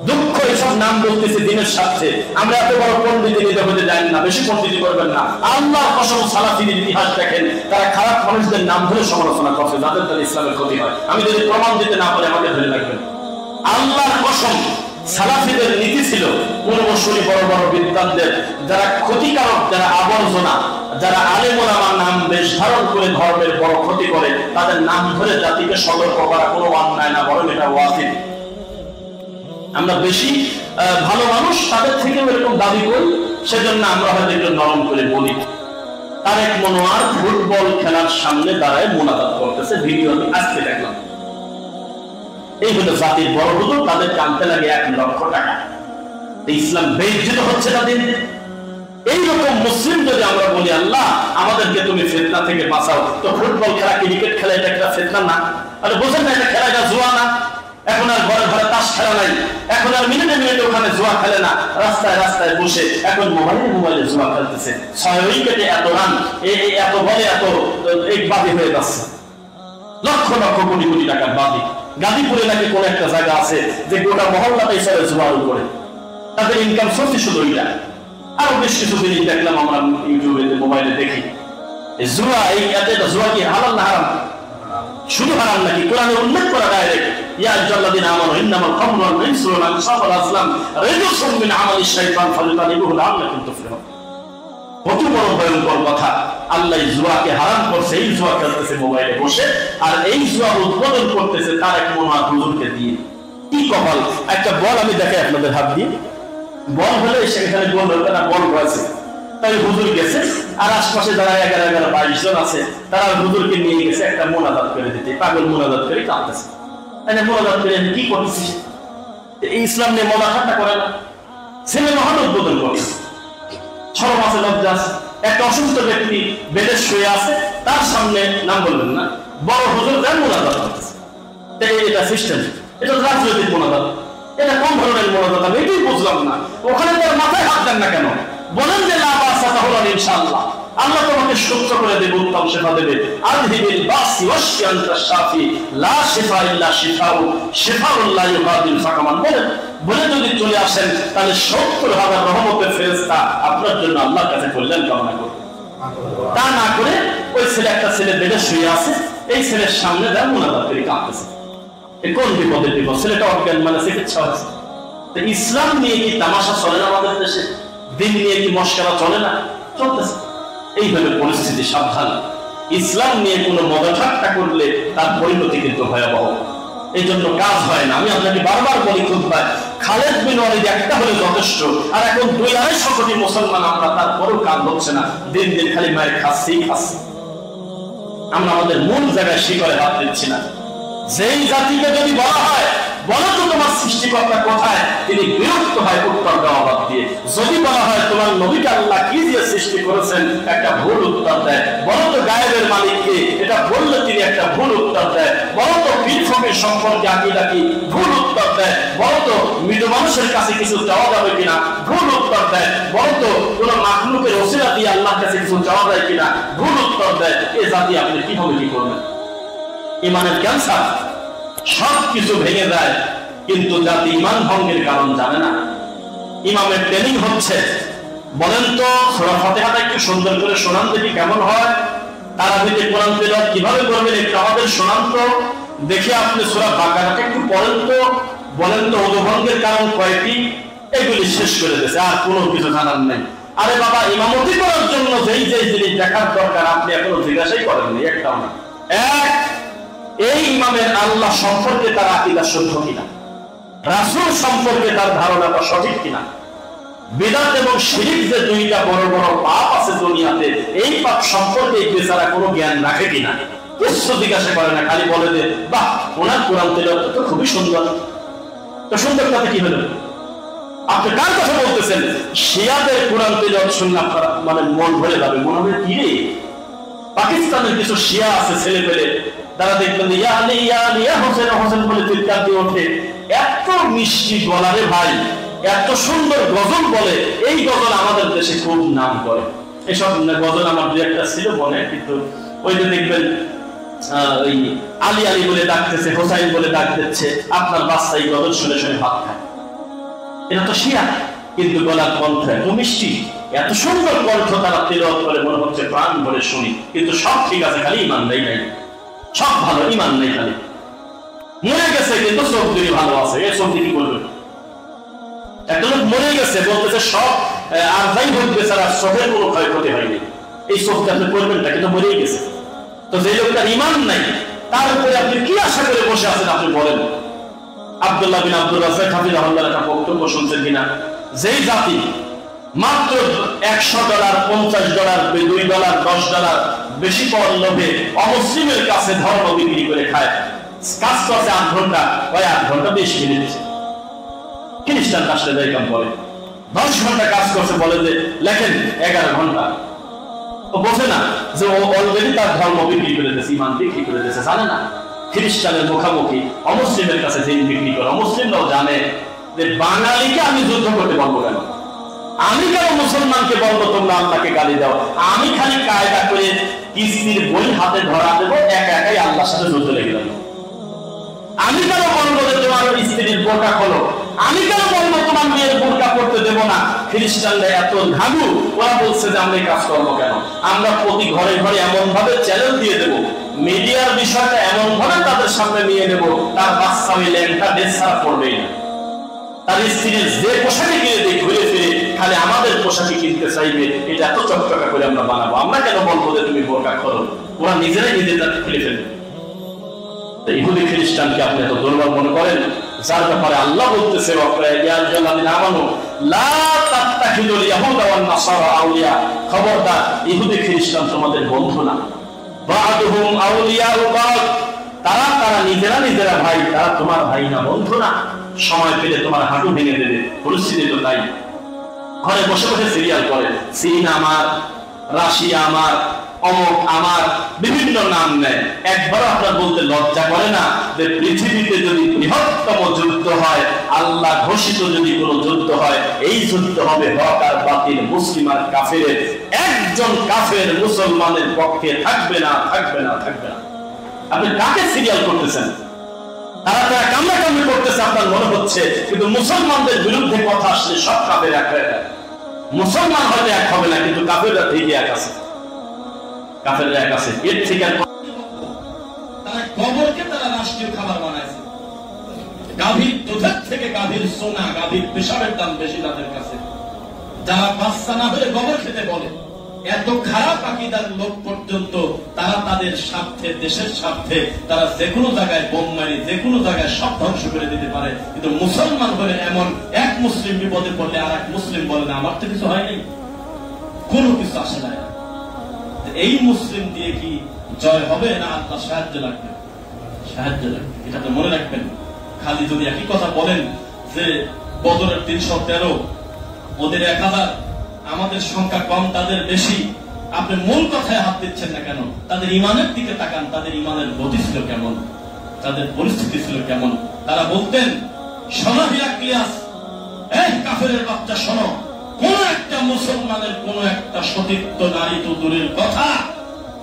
দুঃখ এইসব নাম বলতেছে দিনের স্বার্থে। আমরা এত বড় পণ্ডিত নিতে হতে জানি না, বেশি পণ্ডিত করবেন না। আল্লাহর কসম সালাফিদের ইতিহাস দেখেন, তারা খারাপ মানুষদের নাম ধরে সমালোচনা করছে, যাদের দ্বারা ইসলামের ক্ষতি হয়। আমি যদি প্রমাণ দিতে না পারি আমাকে ধরে রাখবেন। আল্লাহর কসম সালাফিদের নীতি ছিল পূর্বসূরি বড় বড় বিদ্বানদের যারা ক্ষতিকারক, যারা আবর্জনা, যারা আলেম ওলামার নাম বেশ ধারণ করে ধর্মের বড় ক্ষতি করে, তাদের নাম ধরে জাতিকে সতর্ক করা কোনো অন্যায় না, বরং এটা ওয়াজিব। আমরা বেশি ভালো মানুষ তাদের থেকে এরকম দাবি করি, সেজন্য আমরা হয়তো একটু নরম করে বলি। তারেক মনোয়ার ফুটবল খেলার সামনে দাঁড়ায় মোনাজাত করতেছে, ভিডিও আমি আজকে দেখলাম। এই হলো জাতির বড় হুজুর, তাদের কানতে লাগে 1 লক্ষ টাকা। ইসলাম বেইজ্জত হচ্ছে তাদের। এইরকম মুসলিম যদি আমরা বলি আল্লাহ আমাদেরকে তুমি ফিতনা থেকে বাঁচাও, তো ফুটবল খেলা, ক্রিকেট খেলা এটা একটা ফিতনা না? আরে বোঝেন না এটা খেলাটা জুয়া না? এখন আর ঘরে ঘরে তাস খেলা নাই, এখন আর মিনিটে মিনিটে ওখানে জুয়া খেলে না, রাস্তায় রাস্তায় বসে এখন মোবাইলে জুয়া খেলতেছে। 6 উইকেটে এত রান, এত বলে এত এক বাদী হয়ে যাচ্ছে, লক্ষ লক্ষ কোটি কোটি টাকার বাদী। গাজীপুরে নাকি কোন একটা জায়গা আছে যে গোটা মহল্লাটাই চলে জুয়ার উপরে, তাদের ইনকাম সোর্স শুধু ওইটা। আরো বেশ কিছু জিনিস দেখলাম আমরা ইউটিউবে, মোবাইলে দেখি। জুয়া, এই এটা জুয়া কি হালাল না হারাম? শুধু হারাম নাকি? কোরআনে উল্লেখ করা ডাইরেক্ট, ইয়া আইয়ুহাল্লাযীনা আমানু ইন্নামাল খামরু ওয়াল মাইসিরু ওয়াল আনসাবু ওয়াল আজলাম রিজসুম মিন আমালিশ শাইতান ফাজতানিবুহু লাআল্লাকুম তুফলিহুন। কত বড় ভয়ঙ্কর কথা! আল্লাহ জুয়াকে হারাম করছে, এই জুয়া খেলতেছে মোবাইলে বসে, আর এই জুয়া উদ্বোধন করতেছে তারেক মনোয়ার হুজুরকে দিয়ে। কি কপাল! একটা বল আমি দেখাই আপনাদের হাত দিয়ে, বল হলে সেখানে গোল হতো না, বল হয়েছে। তাই হুজুর গেছে, আর আশপাশে যারা 11-22 জন আছে তারা হুজুরকে নিয়ে গেছে একটা মোনাজাত করে দিতে। পাগল মোনাজাত করে কাঁদতেছে। মোনাজাত করে কি করতেছিস? ইসলাম নিয়ে মজা ঠাট্টা করে না, ছেলে মহান উদ্বোধন করে। সরম আছে, লজ্জা আছে? একটা অসুস্থ ব্যক্তি বেডে শুয়ে আছে, তার সামনে নাম বলবেন না, বড় হুজুর দেন মোনাজাত করতেছে। এটা সিস্টেম, এটা রাজনৈতিক মোনাজাত, এটা কোন ধরনের মোনাজাত আমি এটাই বুঝলাম না। ওখানে তার মাথায় হাত দেন না কেন? বলেন যে লা বাসা তাহলে ইনশাআল্লাহ আল্লাহ তোমাকে সুস্থ করে দেবে, উত্তম শিফা দেবে। আযহিবিল বাসি ওয়াশফি আনতা শাফি লা শিফা ইল্লা শিফাউ শিফাউল লা ইউগাদিরু সাকামান। বলে যদি চলে আসেন তাহলে 70,000 রহমতের ফেরেশতা আপনার জন্য আল্লাহর কাছে কল্যাণ কামনা করবে। তা না করে ওই ছেলে, একটা ছেলে বেডে শুয়ে আছে, এই ছেলের সামনে দেয় মোনাজাত করে কাঁদতেছে। কোন বিপদের বিপদ? ছেলেটা অজ্ঞান, মানে চিকিৎসা হয়েছে। ইসলাম নিয়ে কি তামাশা চলে না আমাদের দেশে? দিন নিয়ে কি মশকরা চলে না? চলতেছে। এইভাবে পরিস্থিতি, সাবধান। ইসলাম নিয়ে কোনো মজা ঠাট্টা করলে তার পরিণতি কিন্তু ভয়াবহ। এই জন্য কাজ হয় না। আমি আপনাকে বারবার বলি খুতবায়, খালেদ বিন ওয়ালিদ একটা হলে যথেষ্ট, আর এখন 2-250 কোটি মুসলমান আমরা, তারপরেও কাজ হচ্ছে না। দিন দিন খালি মায়ের খাচ্ছি। আমরা আমাদের মূল জায়গায় শিকড়ে হাত দিচ্ছি না। যেই জাতিকে যদি বলা হয় বলো তো তোমার সৃষ্টিকর্তা কোথায়, তিনি বিরক্ত হয় উত্তর দেওয়া বাদ দিয়ে। যদি বলা হয় তোমার নবীকে আল্লাহ কি দিয়ে সৃষ্টি করেছেন, একটা ভুল উত্তর দেয়। বলো তো গায়েবের মালিক কে, এটা বললে তিনি একটা ভুল উত্তর দেয়। বলো তো পীর ফকির সম্পর্কে আকীদা কি, ভুল উত্তর দেয়। বলো তো মৃত মানুষের কাছে কিছু চাওয়া যাবে কিনা, ভুল উত্তর দেয়। বলো তো কোন মাখলুকের ওসিলা দিয়ে আল্লাহর কাছে কিছু চাওয়া যায় কিনা, ভুল উত্তর দেয়। এই জাতি আপনি কিভাবে কি করবেন? ইমানের ক্যান্সার, সবকিছু ভেঙে যায়, কিন্তু জাতি ইমান ভঙ্গের কারণ জানে না। ইমামের ট্রেনিং হচ্ছে, বলেন তো সূরা ফাতিহাটা একটু সুন্দর করে শোনান দেখি কেমন হয়। তারাবিতে কোরআন তেলাওয়াত কিভাবে করবেন একটু আমাদের শোনান তো দেখি। আপনি সূরা বাকারাটা একটু পড়েন তো, বলেন তো ওযু ভঙ্গের কারণ কয়টি, এগুলি শেষ করে দিয়েছে, আর কোনো কিছু জানার নেই। আরে বাবা, ইমামতি করার জন্য যেই যেই জিনিস দেখার দরকার আপনি এখনো জিজ্ঞাসাই করেননি একটাও না। এক, এই ইমামের আল্লাহ সম্পর্কে তার আকীদা শুদ্ধ কিনা, রাসূল সম্পর্কে তার ধারণাটা সঠিক কিনা, বিদআত এবং শিরক যে দুইটা বড় বড় পাপ আছে দুনিয়াতে, এই পাপ সম্পর্কে বেচারা কোনো জ্ঞান রাখে কিনা, কিছু জিজ্ঞাসা করে না, খালি বলে যে বাহ ওনার কোরআন তেলাওয়াত তো খুবই সুন্দর। তো সুন্দরটাতে কি হলো? আপনি কার কথা বলতেছেন? শিয়াদের কোরআন তেলাওয়াত শুনলে আপনার মানে মন ভরে যাবে, মনে হবে কি রে। পাকিস্তানের কিছু শিয়া আছে ছেলে পেলে, তারা দেখবেন ইয়া আলী ইয়া আলী ইয়া হোসেন হোসেন বলে চিৎকার দিয়ে ওঠে। এত মিষ্টি গলারে ভাই, এত সুন্দর গজল বলে, এই গজল আমাদের দেশে খুব নাম করে। এসব গজল আমার দু একটা ছিল মনে, কিন্তু ওই যে দেখবেন ওই আলী আলী বলে ডাকতেছে, হোসাইন বলে ডাক দিচ্ছে, আপনার বাচ্চা এই গজল শুনে শুনে ভাত খায়। এটা তো শিয়া, কিন্তু গলার কণ্ঠ এত মিষ্টি, এত সুন্দর কণ্ঠ, তারা তেলাওয়াত করে মনে হচ্ছে প্রাণ ভরে শুনি। কিন্তু সব ঠিক আছে, খালি ইমান নাই, সব ভালো, ইমান নেই, খালি মরে গেছে কিন্তু চোখ দুই ভালো আছে। এই চোখ দিয়ে কি করবে? একটা লোক মরে গেছে বলতেছে সব, আর যাই হোক বেচারা চোখের কোনো ক্ষয়ক্ষতি হয়নি, এই চোখটা আপনি করবেন না, কিন্তু মরেই গেছে। তো যে লোকটার ইমান নাই তার উপরে আপনি কি আশা করে বসে আছেন আপনি বলেন? আব্দুল্লাহ বিন আব্দুর রাজ্জাক হাফিজাহুল্লাহর একটা বক্তব্য শুনছেন কিনা, যেই জাতি মাত্র $100, $50, $2, $10 বেশি পাওয়ার লোভে অমুসলিমের কাছে ধর্ম বিক্রি করে খায়, কাজ করছে 8 ঘন্টা, ওই 8 ঘন্টা 20 মিনিট। খ্রিস্টান আসলে যাই কাম করে 10 ঘন্টা কাজ করছে, বলে যে লেখেন 11 ঘন্টা। ও বোঝে না যে ও অলরেডি তার ধর্ম বিক্রি করে দিয়েছে, ইমান বিক্রি করে দিয়েছে, জানে না। খ্রিস্টানের মুখামুখি অমুসলিমের কাছে যে বিক্রি করে, অমুসলিমরাও জানে যে বাঙালিকে আমি যুদ্ধ করতে পারবো কেন, আমি কেন মুসলমানকে বলবো তোমরা আল্লাহকে গালি দাও, আমি খালি কায়দা করে কিস্তির বই হাতে ধরা দেবো, একা একাই আল্লাহর সাথে যুদ্ধ লেগে যাবো। আমি কেন বলবো যে তোমার স্ত্রীর বোরকা খোলো, আমি কেন বলবো তোমার মেয়ের বোরকা পড়তে দেবো না। খ্রিস্টানরা এত ঘাঘু, ওরা বলছে যে আমরা এই কাজ করবো কেন, আমরা প্রতি ঘরে ঘরে এমন ভাবে চ্যানেল দিয়ে দেবো, মিডিয়ার বিষয়টা এমন ভাবে তাদের সামনে নিয়ে নেবো, তার বাচ্চা ওই ল্যাংটা দেশ ছাড়া পড়বেই না। তার স্ত্রীর যে পোশাকে কিনে দিয়ে ঘুরে ফিরে খালি আমাদের পোশাকে কিনতে চাইবে, এটা এত চকচকা করে আমরা বানাবো। আমরা কেন বলবো যে তুমি বোরকা খোলো, ওরা নিজেরাই নিজেদের খুলে ফেলবে। ইহুদি খ্রিস্টানকে আপনি এত দুর্বল মনে করেন, যার ব্যাপারে আল্লাহ বলতেছে খবরদার, ইহুদি খ্রিস্টান তোমাদের বন্ধু না, তারা তারা নিজেরা নিজেরা ভাই, তারা তোমার ভাই না, বন্ধু না। সময় পেলে তোমার হাঁটু ভেঙে দেবে, পরিস্থিতি তো তাই। ঘরে বসে বসে সিরিয়াল করে, চীন আমার, রাশিয়া আমার, অমুক আমার, বিভিন্ন নাম নেয়। একবার আপনার বলতে লজ্জা করে না যে পৃথিবীতে যদি বৃহত্তম যুদ্ধ হয়, আল্লাহ ঘোষিত যদি কোনো যুদ্ধ হয়, এই যুদ্ধ হবে হক আর বাতিল, মুসলিম আর কাফেরের। একজন কাফের মুসলমানের পক্ষে থাকবে না, থাকবে না, থাকবে না। আপনি কাকে সিরিয়াল করতেছেন? তারা তারা কামড়াকামড়ি করতেছে আপনার মনে হচ্ছে, কিন্তু মুসলমানদের বিরুদ্ধে কথা আসলে সব কাফের এক হয়ে যায়। মুসলমান হয়তো এক হবে না, কিন্তু কাফেররা ঠিকই এক আছে, কাফেররা এক আছে। এর থেকে তারা গোবরকে তারা রাষ্ট্রীয় খাবার বানাইছে। গাভীর দুধের থেকে গাভীর সোনা, গাভীর পেশাবের দাম বেশি তাদের কাছে। যারা বাচ্চা না হলে গোবর খেতে বলে, এত খারাপ আকীদার লোক পর্যন্ত তারা তাদের স্বার্থে, দেশের স্বার্থে তারা যে কোনো জায়গায় বোম মারি, যে কোনো জায়গায় সব ধ্বংস করে দিতে পারে। কিন্তু মুসলমান হলে এমন এক মুসলিম বিপদে পড়লে আর এক মুসলিম বলে না আমার তো কিছু হয়নি, কোনো কিছু আসে না। এই মুসলিম দিয়ে কি জয় হবে না আল্লাহ সাহায্য লাগবে? সাহায্য লাগবে। এটা তো মনে রাখবেন। খালি যদি একই কথা বলেন যে বদরের 313, ওদের 1000, আমাদের সংখ্যা কম তাদের বেশি, আপনি মূল কথায় হাত দিচ্ছেন না কেন? তাদের ইমানের দিকে তাকান, তাদের ইমানের গতি ছিল কেমন, তাদের পরিস্থিতি ছিল কেমন। তারা বলতেন, শোনো হিরাক্লিয়াস, এই কাফেরের বাচ্চা শোনো, কোন একটা মুসলমানের কোন একটা সতীর্থ নারী তো দূরের কথা,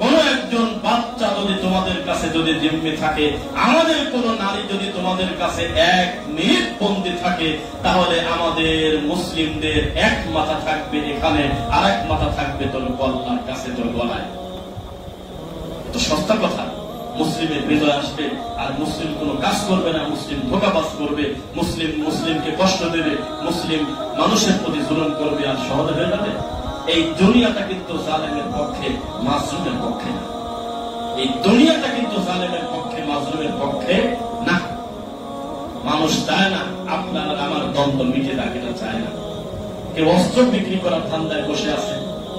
কোন একজন বাচ্চা যদি তোমাদের কাছে যদি জিম্মি থাকে, আমাদের কোন নারী যদি তোমাদের কাছে 1 মিনিট বন্দী থাকে, তাহলে আমাদের মুসলিমদের এক মাথা থাকবে এখানে, আর এক মাথা থাকবে তোর গলার কাছে, তোর গলায়। তো সস্তা কথা। মুসলিমের বিজয় আসবে আর মুসলিম কোনো কাজ করবে না, মুসলিম ধোঁকাবাজ করবে, মুসলিমকে কষ্ট দেবে, মুসলিম মানুষের প্রতি জুলুম করবে, আর সহজে হয়ে যাবে। এই দুনিয়াটা কিন্তু জালেমের পক্ষে, মাজলুমের পক্ষে না। এই দুনিয়াটা কিন্তু জালেমের পক্ষে, মাজলুমের পক্ষে না। মানুষ চায় না আপনার আমার দ্বন্দ্ব মিটে যাক, এটা চায় না। কেউ অস্ত্র বিক্রি করার ধান্দায় বসে আছে,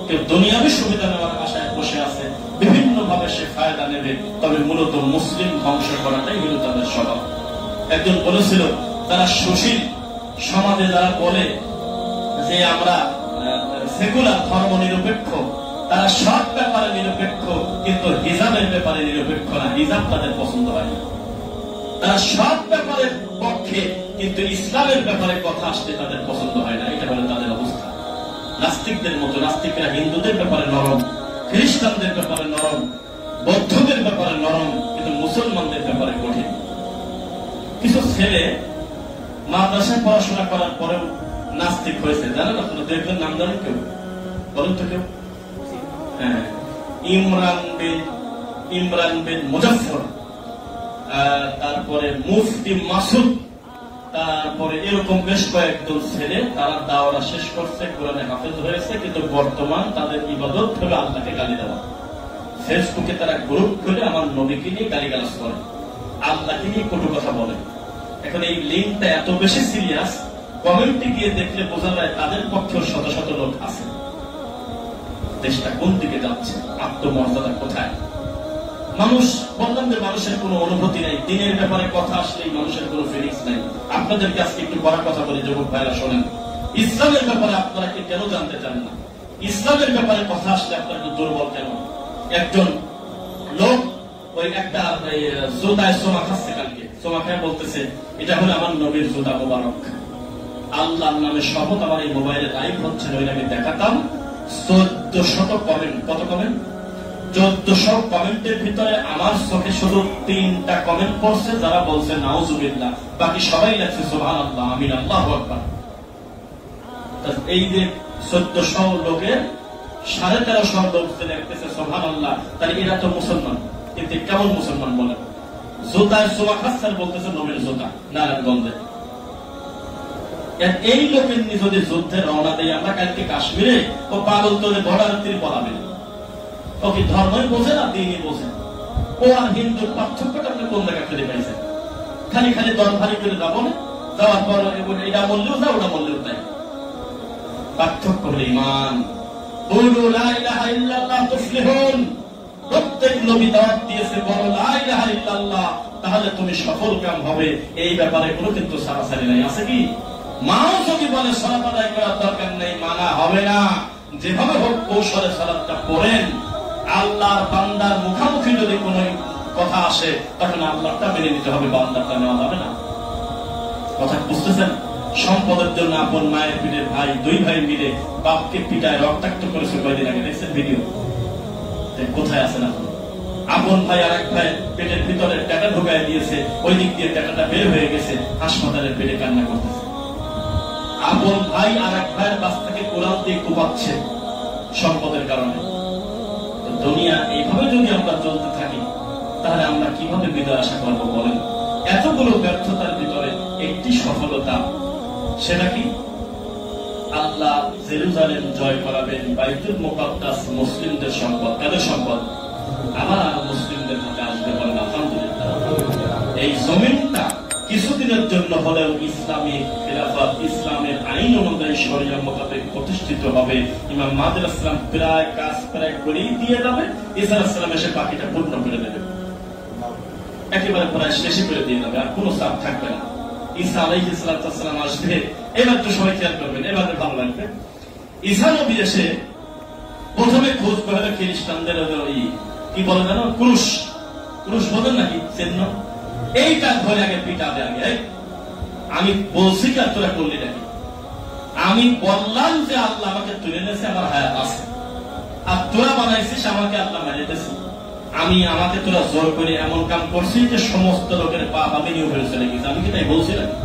কেউ দুনিয়াবী সুবিধা নেওয়ার আশায় বসে আছে, বিভিন্ন ভাবে সে ফায়দা নেবে। তবে মূলত মুসলিম ধ্বংস করাটাই হল তাদের স্বভাব। একজন বলেছিল, তারা সুশীল সমাজে যারা বলে যে আমরা সেকুলার ধর্ম নিরপেক্ষ, তারা সব ব্যাপারে নিরপেক্ষ, কিন্তু হিজাবের ব্যাপারে নিরপেক্ষ না। হিজাব তাদের পছন্দ হয় না। তারা সব ব্যাপারের পক্ষে, কিন্তু ইসলামের ব্যাপারে কথা আসতে তাদের পছন্দ হয় না। এটা হলো তাদের অবস্থা। নাস্তিকদের মতো, নাস্তিকরা হিন্দুদের ব্যাপারে নরম, খ্রিস্টানদের ব্যাপারে নরম, বৌদ্ধদের ব্যাপারে নরম, কিন্তু মুসলমানদের ব্যাপারে কঠিন। কিছু ছেলে মাদ্রাসায় পড়াশোনা করার পরেও নাস্তিক হয়েছে, জানেন আপনারা? দেখবেন, নাম জানেন কেউ? বলুন তো কেউ। হ্যাঁ, ইমরান বিন মুজাফফর, তারপরে মুফতি মাসুদ, তারপরে এরকম বেশ কয়েকজন ছেলে, তারা দাওরা শেষ করছে, কোরআনে হাফেজ হয়েছে, কিন্তু বর্তমান তাদের ইবাদত হলো আল্লাহকে গালি দেওয়া। ফেসবুকে তারা গ্রুপ খুলে আমার নবীকে নিয়ে গালিগালাজ করে, আল্লাহকে নিয়ে কটু কথা বলে। এখন এই লিঙ্কটা এত বেশি সিরিয়াস, কমেন্টে গিয়ে দেখলে বোঝা যায় তাদের পক্ষেও শত শত লোক আছে। দেশটা কোন দিকে যাচ্ছে, আত্মমর্যাদা কোথায়? মানুষ, বললাম যে মানুষের কোনো অনুভূতি নাই, দিনের ব্যাপারে কথা আসলেই মানুষের কোনো ফিলিংস নাই। আপনাদেরকে আজকে একটু করার কথা বলি, যুবক ভাইরা শোনেন। ইসলামের ব্যাপারে আপনারা কি কেন জানতে চান না? ইসলামের ব্যাপারে কথা আসলে আপনারা একটু দুর্বল কেন? একজন লোক ওই একটা জুতায় সোমা খাচ্ছে, কালকে সোমা খায় বলতেছে, এটা হলো আমার নবীর জুতা মোবারক। আল্লাহর নামে শপথ, আমার এই মোবাইলে লাইভ হচ্ছে, ওই আমি দেখাতাম 1400 কমেন্ট। কত কমেন্ট? 1400 কমেন্টের ভিতরে আমার চোখে শুধু 3টা কমেন্ট পড়ছে যারা বলছে নাউজুবিল্লাহ, বাকি সবাই লাগছে সুবহানাল্লাহ, আমিন, আল্লাহু আকবার। এই যে 1400 লোকের 1350 লোক যে লিখতেছে সুবহানাল্লাহ, তাহলে এরা তো মুসলমান। কিন্তু কেমন মুসলমান বলেন? জুতায় সোমা খাচ্ছে বলতেছে নবীর জুতা, নারায়ণগঞ্জে। এই লোকের নিয়ে যদি যুদ্ধে রওনা দেয় আমরা কালকে কাশ্মীরে, ও পাগল তোলে বর্ডার তীর পড়াবে। ও কি ধর্মই বোঝে না, দিনই বোঝে? ও আর হিন্দুর পার্থক্যটা আপনি কোন জায়গা ফেলে পাইছেন? খালি খালি দর ভারী করে যাবো না, যাওয়ার পর এটা বললেও যা, ওটা বললেও তাই। পার্থক্য হলো ইমান। প্রত্যেক নবী দাওয়াত দিয়েছে, বলো লা ইলাহা ইল্লাল্লাহ, তাহলে তুমি সফল কাম হবে। এই ব্যাপারে কোনো কিন্তু সারাসারি নাই। আছে কি? মাও যদি বলে সালাত আদায় করার দরকার নেই, মানা হবে না। যেভাবে হোক কৌশলে সালাতটা পড়েন। আল্লাহর বান্দার মুখামুখি যদি কোন কথা আসে, তখন আল্লাহটা মেনে নিতে হবে, বান্দারটা নেওয়া যাবে না। কথা বুঝতেছেন? সম্পদের জন্য আপন মায়ের পিঠের ভাই, 2 ভাই মিলে বাপকে পিটায় রক্তাক্ত করেছে কয়েকদিন আগে, দেখছেন ভিডিও? কোথায় আছেন আপনি? আপন ভাই আর এক ভাই পেটের ভিতরে টাকা ঢুকায় দিয়েছে, ওই দিক দিয়ে টাকাটা বের হয়ে গেছে, হাসপাতালের পেটে কান্না করতেছে। আপন ভাই আর এক ভাইয়ের কাছ থেকে কোরআন দিয়ে কোপাচ্ছে সম্পদের কারণে। দুনিয়া এইভাবে যদি আমরা চলতে থাকি, তাহলে আমরা কিভাবে বিদায় আশা করবো বলেন? এতগুলো ব্যর্থতার ভিতরে একটি সফলতা, সেটা কি? আল্লাহ জেরুজালেম জয় করাবেন, বাইতুল মুকাদ্দাস মুসলিমদের সম্পদ। কাদের সম্পদ? আবার মুসলিমদের হাতে আসবে, বলেন আলহামদুলিল্লাহ। এই জমিনটা কিছুদিনের জন্য হলেও ইসলামিক খেলাফত, ইসলামের আইন অনুযায়ী শরিয়া মোতাবেক প্রতিষ্ঠিত হবে। ইমাম মাহদী আলাইহিস সালাম প্রায় কাজ করেই দিয়ে যাবে, ঈসা আলাইহিস সালাম এসে বাকিটা পূর্ণ করে দেবে। একেবারে প্রায় শেষে করে দিয়ে দেবে, আর কোনো চাপ থাকবে না। ঈসা আলাইহিস সালাম আসবে, এবার তো সবাই খেয়াল করবেন, এবার ভালো লাগবে। ঈসা নবী এসে প্রথমে খোঁজ করে খ্রিস্টানদের কি বলে জানো, ক্রুশ বলেন নাকি চিহ্ন, এইটা ধরে আগে পিটাবে। আগে আমি বলছি কি আর তোরা করলি নাকি? আমি বললাম যে আল্লাহ আমাকে তুলে নিয়েছে, আমার হায়াত আছে, আর তোরা বানাইছিস আমাকে আল্লাহ মেরেতেছি। আমাকে তোরা জোর করে এমন কাম করছিস যে সমস্ত লোকের পাপ আমি নিয়ে হয়ে চলে গেছে। আমি কি তাই বলছি নাকি?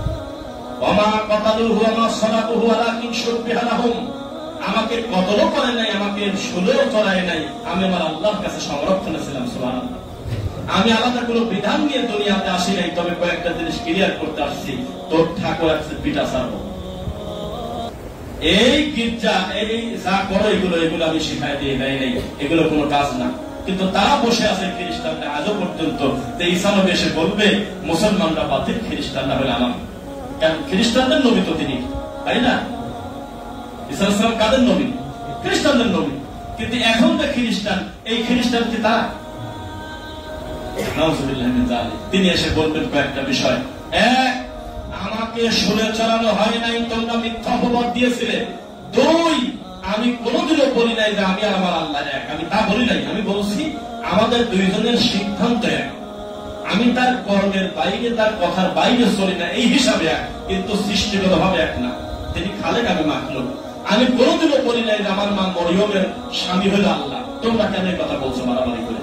আমাকে কতলও করে নাই, আমাকে শুলেও চড়ায় নাই, আমি আমার আল্লাহর কাছে সংরক্ষণে ছিলাম। সুবহানাল্লাহ। আমি আলাদা কোনো বিধান নিয়ে দুনিয়াতে আসি নাই, তবে কয়েকটা জিনিস ক্লিয়ার করতে আসছি। তোর ঠাকুর আছে পিঠা ছাড়বো, এই গির্জা এই যা করো এগুলো আমি শিখাই দিয়ে দেয় নাই, এগুলো কোনো কাজ না। কিন্তু তারা বসে আছে খ্রিস্টানরা আজও পর্যন্ত, যে ঈসা নবী এসে বলবে মুসলমানরা বাতিল, খ্রিস্টানরা হলে আমার। কারণ খ্রিস্টানদের নবী তো তিনি, তাই না? ঈসা আলাইহিস সালাম কাদের নবী? খ্রিস্টানদের নবী। কিন্তু এখন যে খ্রিস্টান, এই খ্রিস্টান কি তারা? তিনি এসে বলবেন কয়েকটা বিষয়। এক, আমাকে শুলে চড়ানো হয় নাই, তোমরা মিথ্যা অপবাদ দিয়েছিলে। দুই, আমি কোনোদিনও বলি নাই যে আমি আর আমার আল্লাহ এক, আমি তা বলি নাই। আমি বলছি আমাদের দুইজনের সিদ্ধান্ত এক, আমি তার কর্মের বাইরে তার কথার বাইরে চলি না, এই হিসাবে এক, কিন্তু সৃষ্টিগত ভাবে এক না। তিনি খালেক, আমি মাখলুক। আমি কোনোদিনও বলি নাই যে আমার মা মরিয়মের স্বামী হলো আল্লাহ। তোমরা কেন এই কথা বলছো মারামারি করে?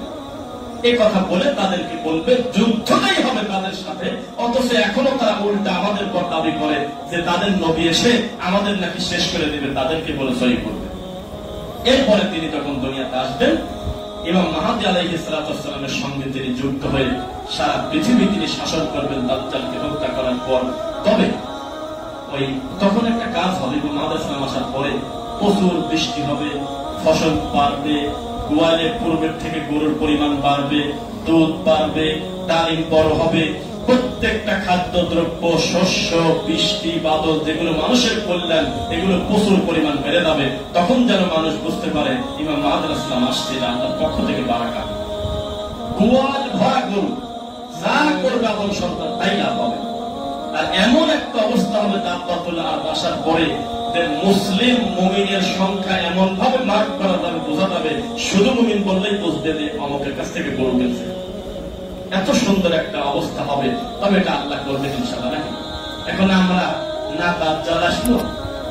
এই কথা বলে তাদেরকে বলবে যুদ্ধটাই হবে তাদের সাথে। অথচ এখনো তারা উল্টা আমাদের পর দাবি করে যে তাদের নবী এসে আমাদের নাকি শেষ করে দিবে, তাদেরকে বলে জয়ী করবে। এরপরে তিনি যখন দুনিয়াতে আসবেন, ইমাম মাহদী আলাইহিস সালামের সঙ্গে তিনি যুক্ত হয়ে সারা পৃথিবী তিনি শাসন করবেন দাজ্জালকে হত্যা করার পর। তবে তখন একটা কাজ হবে, ইমাম মাহদী সালাম আসার পরে প্রচুর বৃষ্টি হবে, ফসল বাড়বে, গোয়ালের পূর্বের থেকে গরুর পরিমাণ বাড়বে, দুধ বাড়বে, ডালিম বড় হবে, প্রত্যেকটা খাদ্য দ্রব্য, শস্য, বৃষ্টি, বাদল, যেগুলো মানুষের কল্যাণ, এগুলো প্রচুর পরিমাণ বেড়ে যাবে। তখন যেন মানুষ বুঝতে পারে ইমাম মাহদী আলাইহিস সালাম আসছে, আল্লাহর পক্ষ থেকে বারাকা। গোয়াল ভরা গরু, যা করবে আদম সন্তান তাই লাভ হবে। আর এমন একটা অবস্থা হবে দাব্বাতুল আরদ আসার পরে, মুসলিম মুমিনের সংখ্যা এমন ভাবে মার্ক করা যাবে, বোঝা যাবে, শুধু মুমিন বললেই বুঝবে যে অমুকের কাছ থেকে গরু কিনছে। এত সুন্দর একটা অবস্থা হবে। তবে এটা আল্লাহ করবে ইনশাআল্লাহ। নাকি এখন আমরা না দাজ্জাল আসলো,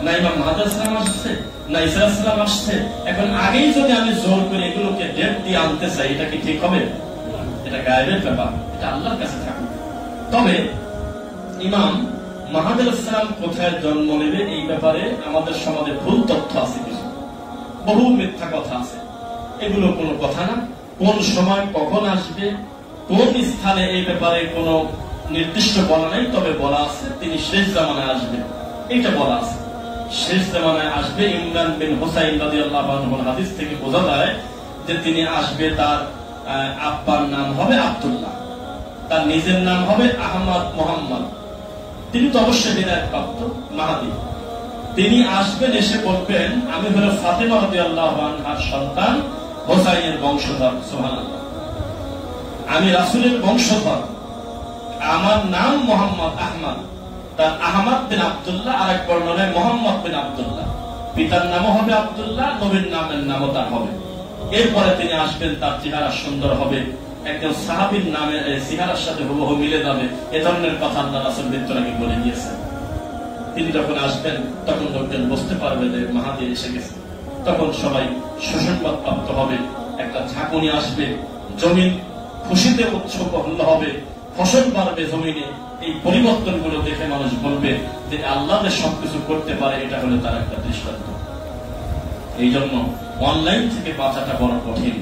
না ইমাম মাহদী সালাম আসছে, না ঈসা আলাইহিস সালাম আসছে, এখন আগেই যদি আমি জোর করে এগুলোকে ডেট দিয়ে আনতে চাই, এটা কি ঠিক হবে? এটা গায়েবের ব্যাপার, এটা আল্লাহর কাছে থাকবে। তবে ইমাম মাহদী আলাইহিস সালাম কোথায় জন্ম নেবে এই ব্যাপারে আমাদের সমাজে ভুল তথ্য আছে, কিছু বহু মিথ্যা কথা আছে। এগুলো কোনো কথা না। কোন সময় কখন আসবে, কোন স্থানে, এই ব্যাপারে কোন নির্দিষ্ট বলা নেই। তবে বলা আছে তিনি শেষ জামানায় আসবেন, এইটা বলা আছে। শেষ জামানায় আসবে। ইমরান বিন হুসাইন রাদিয়াল্লাহু আনহুর হাদিস থেকে বোঝা যায় যে তিনি আসবে, তার আব্বার নাম হবে আব্দুল্লাহ, তার নিজের নাম হবে আহমদ মোহাম্মদ। তিনি তো অবশ্যই বিদায় প্রাপ্ত মাহদী। তিনি আসবেন, এসে বলবেন আমি হলো ফাতেমা রাদিয়াল্লাহু আনহার সন্তান, হোসাইনের বংশধর। সুবহানাল্লাহ। আমি রাসূলের বংশধর, আমার নাম মোহাম্মদ আহমদ। তার আহমদ বিন আব্দুল্লাহ, আরেক বর্ণনায় মোহাম্মদ বিন আব্দুল্লাহ। পিতার নামও হবে আব্দুল্লাহ, নবীর নামের নামও তার হবে। এরপরে তিনি আসবেন, তার চেহারা সুন্দর হবে, একজন সাহাবীর নামের চেহারার সাথে হুবহু মিলে যাবে। এ ধরনের কথা আল্লাহ রাসূল মৃত্যুর আগে বলে দিয়েছেন। তিনি যখন আসবেন তখন লোকজন বুঝতে পারবে যে মাহদী এসে গেছে। তখন সবাই সুসংবাদ প্রাপ্ত হবে, একটা ঝাঁকুনি আসবে, জমিন খুশিতে উৎসবল হবে, ফসল বাড়বে জমিনে। এই পরিবর্তনগুলো দেখে মানুষ বলবে যে আল্লাহ যে সবকিছু করতে পারে, এটা হলো তার একটা দৃষ্টান্ত। এই জন্য অনলাইন থেকে বাঁচাটা বড় কঠিন।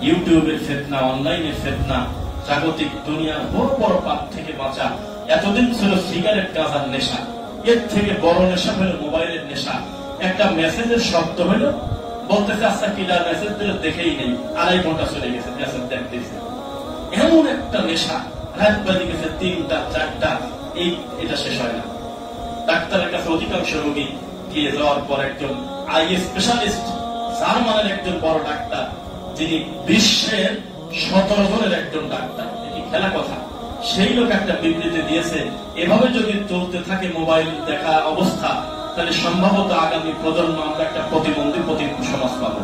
ইউটিউবের ফিতনা, অনলাইনের ফিতনা, জাগতিক দুনিয়ার বড় বড় পাপ থেকে বাঁচা। এতদিন ছিল সিগারেট, গাঁজার নেশা, এর থেকে বড় নেশা হলো মোবাইলের নেশা। একটা মেসেজের শব্দ হলো, বলতেছে আচ্ছা কিলার মেসেজ দিলে দেখেই নেই, 2.5 ঘন্টা চলে গেছে মেসেজ দেখতেছে। এমন একটা নেশা, রাত বাজে গেছে 3টা 4টা, এটা শেষ হয় না। ডাক্তারের কাছে অধিকাংশ রোগী গিয়ে যাওয়ার পর একজন আই স্পেশালিস্ট, জার্মানের একজন বড় ডাক্তার, যিনি বিশ্বের 17 জনের একজন ডাক্তার, এটি খেলা কথা। সেই লোক একটা বিবৃতি দিয়েছে, এভাবে যদি চলতে থাকে মোবাইল দেখা অবস্থা, তাহলে সম্ভবত আগামী প্রজন্ম আমরা একটা প্রতিবন্ধী সমাজ পাবো।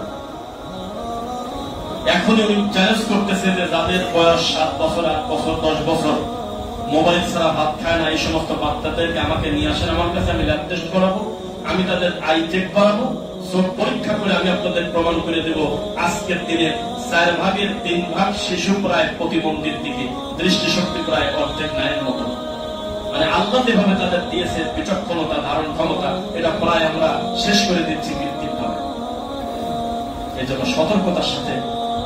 এখন উনি চ্যালেঞ্জ করতেছে যে যাদের বয়স 7 বছর, 8 বছর, 10 বছর মোবাইল ছাড়া ভাত খায় না, এই সমস্ত বাচ্চাদেরকে আমাকে নিয়ে আসেন আমার কাছে, আমি ল্যাব টেস্ট করাবো, আমি তাদের আই চেক করাবো, চোখ পরীক্ষা করে আমি আপনাদের প্রমাণ করে দেব আজকের দিনে 4 ভাগের 3 ভাগ শিশু প্রায় প্রতিবন্ধীর দিকে, দৃষ্টিশক্তি প্রায় অর্ধেক ন্যায়ের মতো। মানে আল্লাহ যেভাবে তাদের দিয়েছে বিচক্ষণতা, ধারণ ক্ষমতা, এটা প্রায় আমরা শেষ করে দিচ্ছি কৃত্রিমভাবে। এই জন্য সতর্কতার সাথে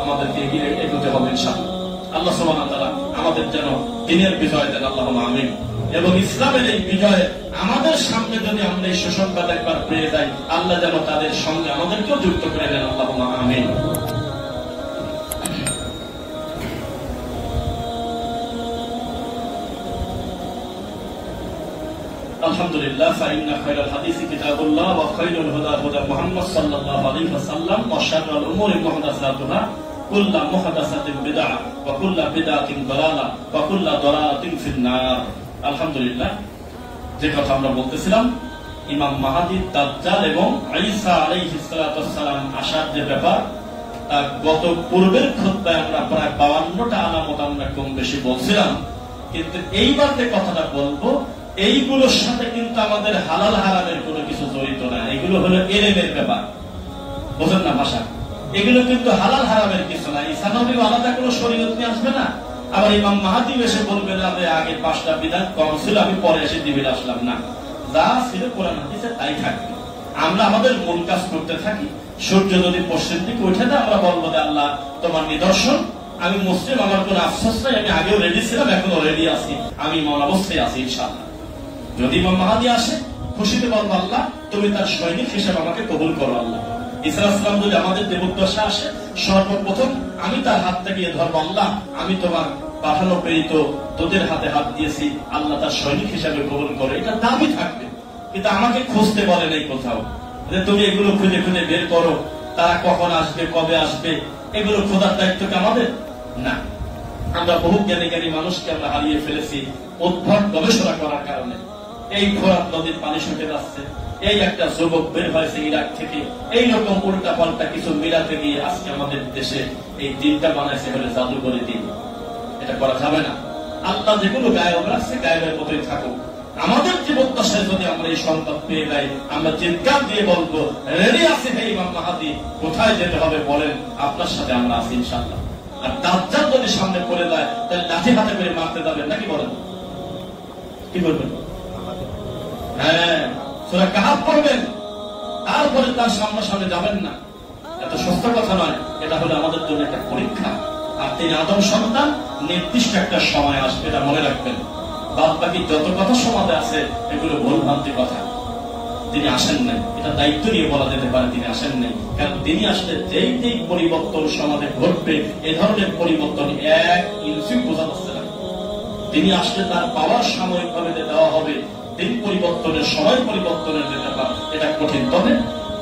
আমাদেরকে এগোতে হবে ইনশাআল্লাহ। আল্লাহ সুবহানাহু ওয়া তাআলা আমাদের যেন দিনের বিজয় দেন, আল্লাহুম্মা আমিন। এবং ইসলামের এই বিজয় আমাদের সামনে যদি আমরা এই সুসংবাদ একবার পেয়ে যাই, আল্লাহ যেন তাদের সঙ্গে আমাদেরকেও যুক্ত করে দেন, আল্লাহুম্মা আমিন। আলহামদুলিল্লাহ, ফাইন্না খায়রাল হাদিসি কিতাবুল্লাহ ওয়া খায়রুল হুদা হুদা মুহাম্মদ সাল্লাল্লাহু আলাইহি ওয়াসাল্লাম ওয়া শাররুল উমুরি মুহদাসাতুহা কুল্লু মুহদাসাতিন বিদআহ ওয়া কুল্লু বিদআতিন দালালাহ ওয়া কুল্লু দালালাতিন ফিন-নার। আলহামদুলিল্লাহ, যে কথা আমরা বলতেছিলাম, ইমাম মাহদী, দাজ্জাল এবং ঈসা আলাইহিস সালাতু ওয়াস সালাম আসার যে ব্যাপার, গত পূর্বের খুতবায় আমরা প্রায় 52টা আলামত আমরা কম বেশি বলছিলাম। কিন্তু এইবার যে কথাটা বলবো, এইগুলোর সাথে কিন্তু আমাদের হালাল হারামের কোনো কিছু জড়িত না। এগুলো হলো এলেমের ব্যাপার, বোঝেন না ভাষা। এগুলো কিন্তু হালাল হারামের কিছু না। ঈসা নবী আলাদা কোনো শরীয়ত নিয়ে আসবে না, আবার ইমাম মাহদী এসে বলবে না যে আগে 5টা বিধান কম ছিল, আমি পরে এসে দিবিল আসলাম না। যা ছিল কোরআন হাদিসে তাই থাকবে। আমরা আমাদের মূল কাজ করতে থাকি। সূর্য যদি পশ্চিম দিকে উঠে না, আমরা বলবো যে আল্লাহ তোমার নিদর্শন, আমি মুসলিম, আমার কোনো আফসোস নাই, আমি আগেও রেডি ছিলাম, এখনো রেডি আছি, আমি মন অবস্থায় আছি ইনশাআল্লাহ। যদি ইমাম মাহদী আসে, খুশিতে বলবো আল্লাহ তুমি তার সৈনিক হিসেবে আমাকে কবুল করো আল্লাহ। ঈসা আলাইহিস সালাম যদি আমাদের দেবদশা আসে, সর্বপ্রথম আমি তার হাতটা গিয়ে ধরবো, আল্লাহ আমি তোমার পাঠানো প্রেরিত তোদের হাতে হাত দিয়েছি, আল্লাহ তার সৈনিক হিসেবে কবুল করো। এটা দাবি থাকবে, কিন্তু আমাকে খুঁজতে বলে নাই কোথাও যে তুমি এগুলো খুঁজে খুঁজে বের করো, তারা কখন আসবে, কবে আসবে, এগুলো খোঁজার দায়িত্ব কি আমাদের? না। আমরা বহু জ্ঞানী জ্ঞানী মানুষকে আমরা হারিয়ে ফেলেছি উদ্ভট গবেষণা করার কারণে। এই ফোরাত নদীর পানি শুকে যাচ্ছে, এই একটা যুবক বের হয়েছে ইরাক থেকে, এইরকম উল্টা পাল্টা কিছু মিলাতে গিয়ে আজকে আমাদের দেশে এই দিনটা বানাইছে হলে জাদুঘরের দিন। এটা করা যাবে না। আল্লাহ যেগুলো গায়েব রাখছে গায়েবের মতোই থাকুক। আমাদের জীবদ্দশায় যদি আমরা এই সংবাদ পেয়ে যাই, আমরা চিৎকার দিয়ে বলবো রেডি আছে হে ইমাম মাহদী, কোথায় যেতে হবে বলেন, আপনার সাথে আমরা আছি ইনশাআল্লাহ। আর দাজ্জাল যদি সামনে পড়ে যায়, তাহলে লাঠি হাতে করে মারতে যাবেন নাকি বলেন? কি করবেন? হ্যাঁ, সূরা কাহফ পড়বেন, তারপরে তার সামনে যাবেন না। এত সস্তা কথা নয়, এটা হলো আমাদের জন্য একটা পরীক্ষা। আর তিনি আদম সন্তান, নির্দিষ্ট একটা সময় আসবে, এটা মনে রাখবেন। বাদ বাকি যত কথা সমাজে আছে এগুলো ভুল ভ্রান্তি কথা। তিনি আসেন নাই, এটা দায়িত্ব নিয়ে বলা যেতে পারে তিনি আসেন নাই। কারণ তিনি আসলে যেই পরিবর্তন সমাজে ঘটবে, এ ধরনের পরিবর্তন 1 ইঞ্চি বোঝা যাচ্ছে না। তিনি আসলে তার পাওয়ার সাময়িকভাবে যে দেওয়া হবে, দিন পরিবর্তনের, সময় পরিবর্তনের যে ব্যাপার, এটা কঠিন। তবে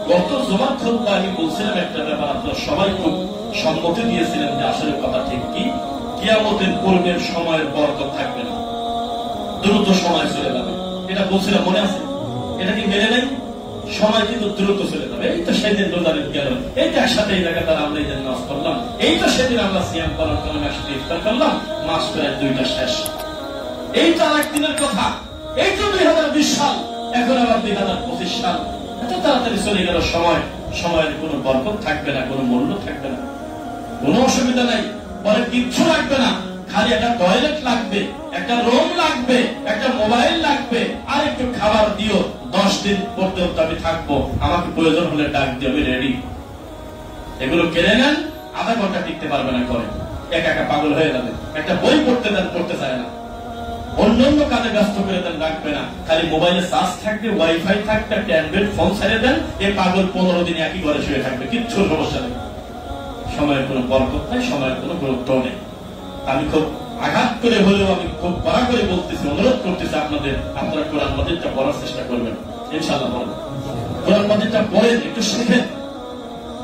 গত জুমার খুতবায় আমি বলছিলাম একটা ব্যাপার, আপনারা সবাই খুব সম্মতি দিয়েছিলেন যে আসলে কথা ঠিক কি, কিয়ামতের পূর্বের সময়ের বরকত থাকবে না, দ্রুত সময় চলে যাবে। এটা বলছিলাম, মনে আছে? এটা কি মেনে নেই? সময় কিন্তু দ্রুত চলে যাবে। এই তো সেদিন রোজার গেল, এই তো একসাথে এই জায়গায় তারা আমরা এই জন্য নামাজ পড়লাম, এই তো সেদিন আমরা সিয়াম পালন করলাম, একসাথে ইফতার করলাম, মাস প্রায় 2টা শেষ। এই তো আরেক দিনের কথা, এই তো 2020 সাল, এখন আবার 2025 সাল। এত তাড়াতাড়ি চলে গেল সময়, সময়ের কোনো বরকত থাকবে না, কোনো মূল্য থাকবে না। কোনো অসুবিধা নাই, পরে কিচ্ছু লাগবে না, খালি একটা টয়লেট লাগবে, একটা রুম লাগবে, একটা মোবাইল লাগবে, আর একটু খাবার দিও। 10 দিন পর্যন্ত আমি থাকবো, আমাকে প্রয়োজন হলে ডাক দিও, আমি রেডি। এগুলো কেড়ে নেন, আধা ঘন্টা টিকতে পারবে না, করে একা একা পাগল হয়ে যাবে। একটা বই পড়তে দেন, পড়তে চায় না, অন্যান্য কাজে ব্যস্ত করে দেন, রাখবে না। খালি মোবাইলে চার্জ থাকবে, ওয়াইফাই থাকবে, একটা অ্যান্ড্রয়েড ফোন ছেড়ে দেন, এই পাগল 15 দিন একই ঘরে শুয়ে থাকবে, কিচ্ছু সমস্যা নেই। সময়ের কোনো বরকত নাই, সময়ের কোনো গুরুত্ব নেই। আমি খুব আঘাত করে হলেও আমি খুব কড়া করে বলতেছি, অনুরোধ করতেছি আপনারা কোরআন মাজিদটা পড়ার চেষ্টা করবেন ইনশাআল্লাহ। বলেন কোরআন মাজিদটা পড়েন, একটু শিখেন।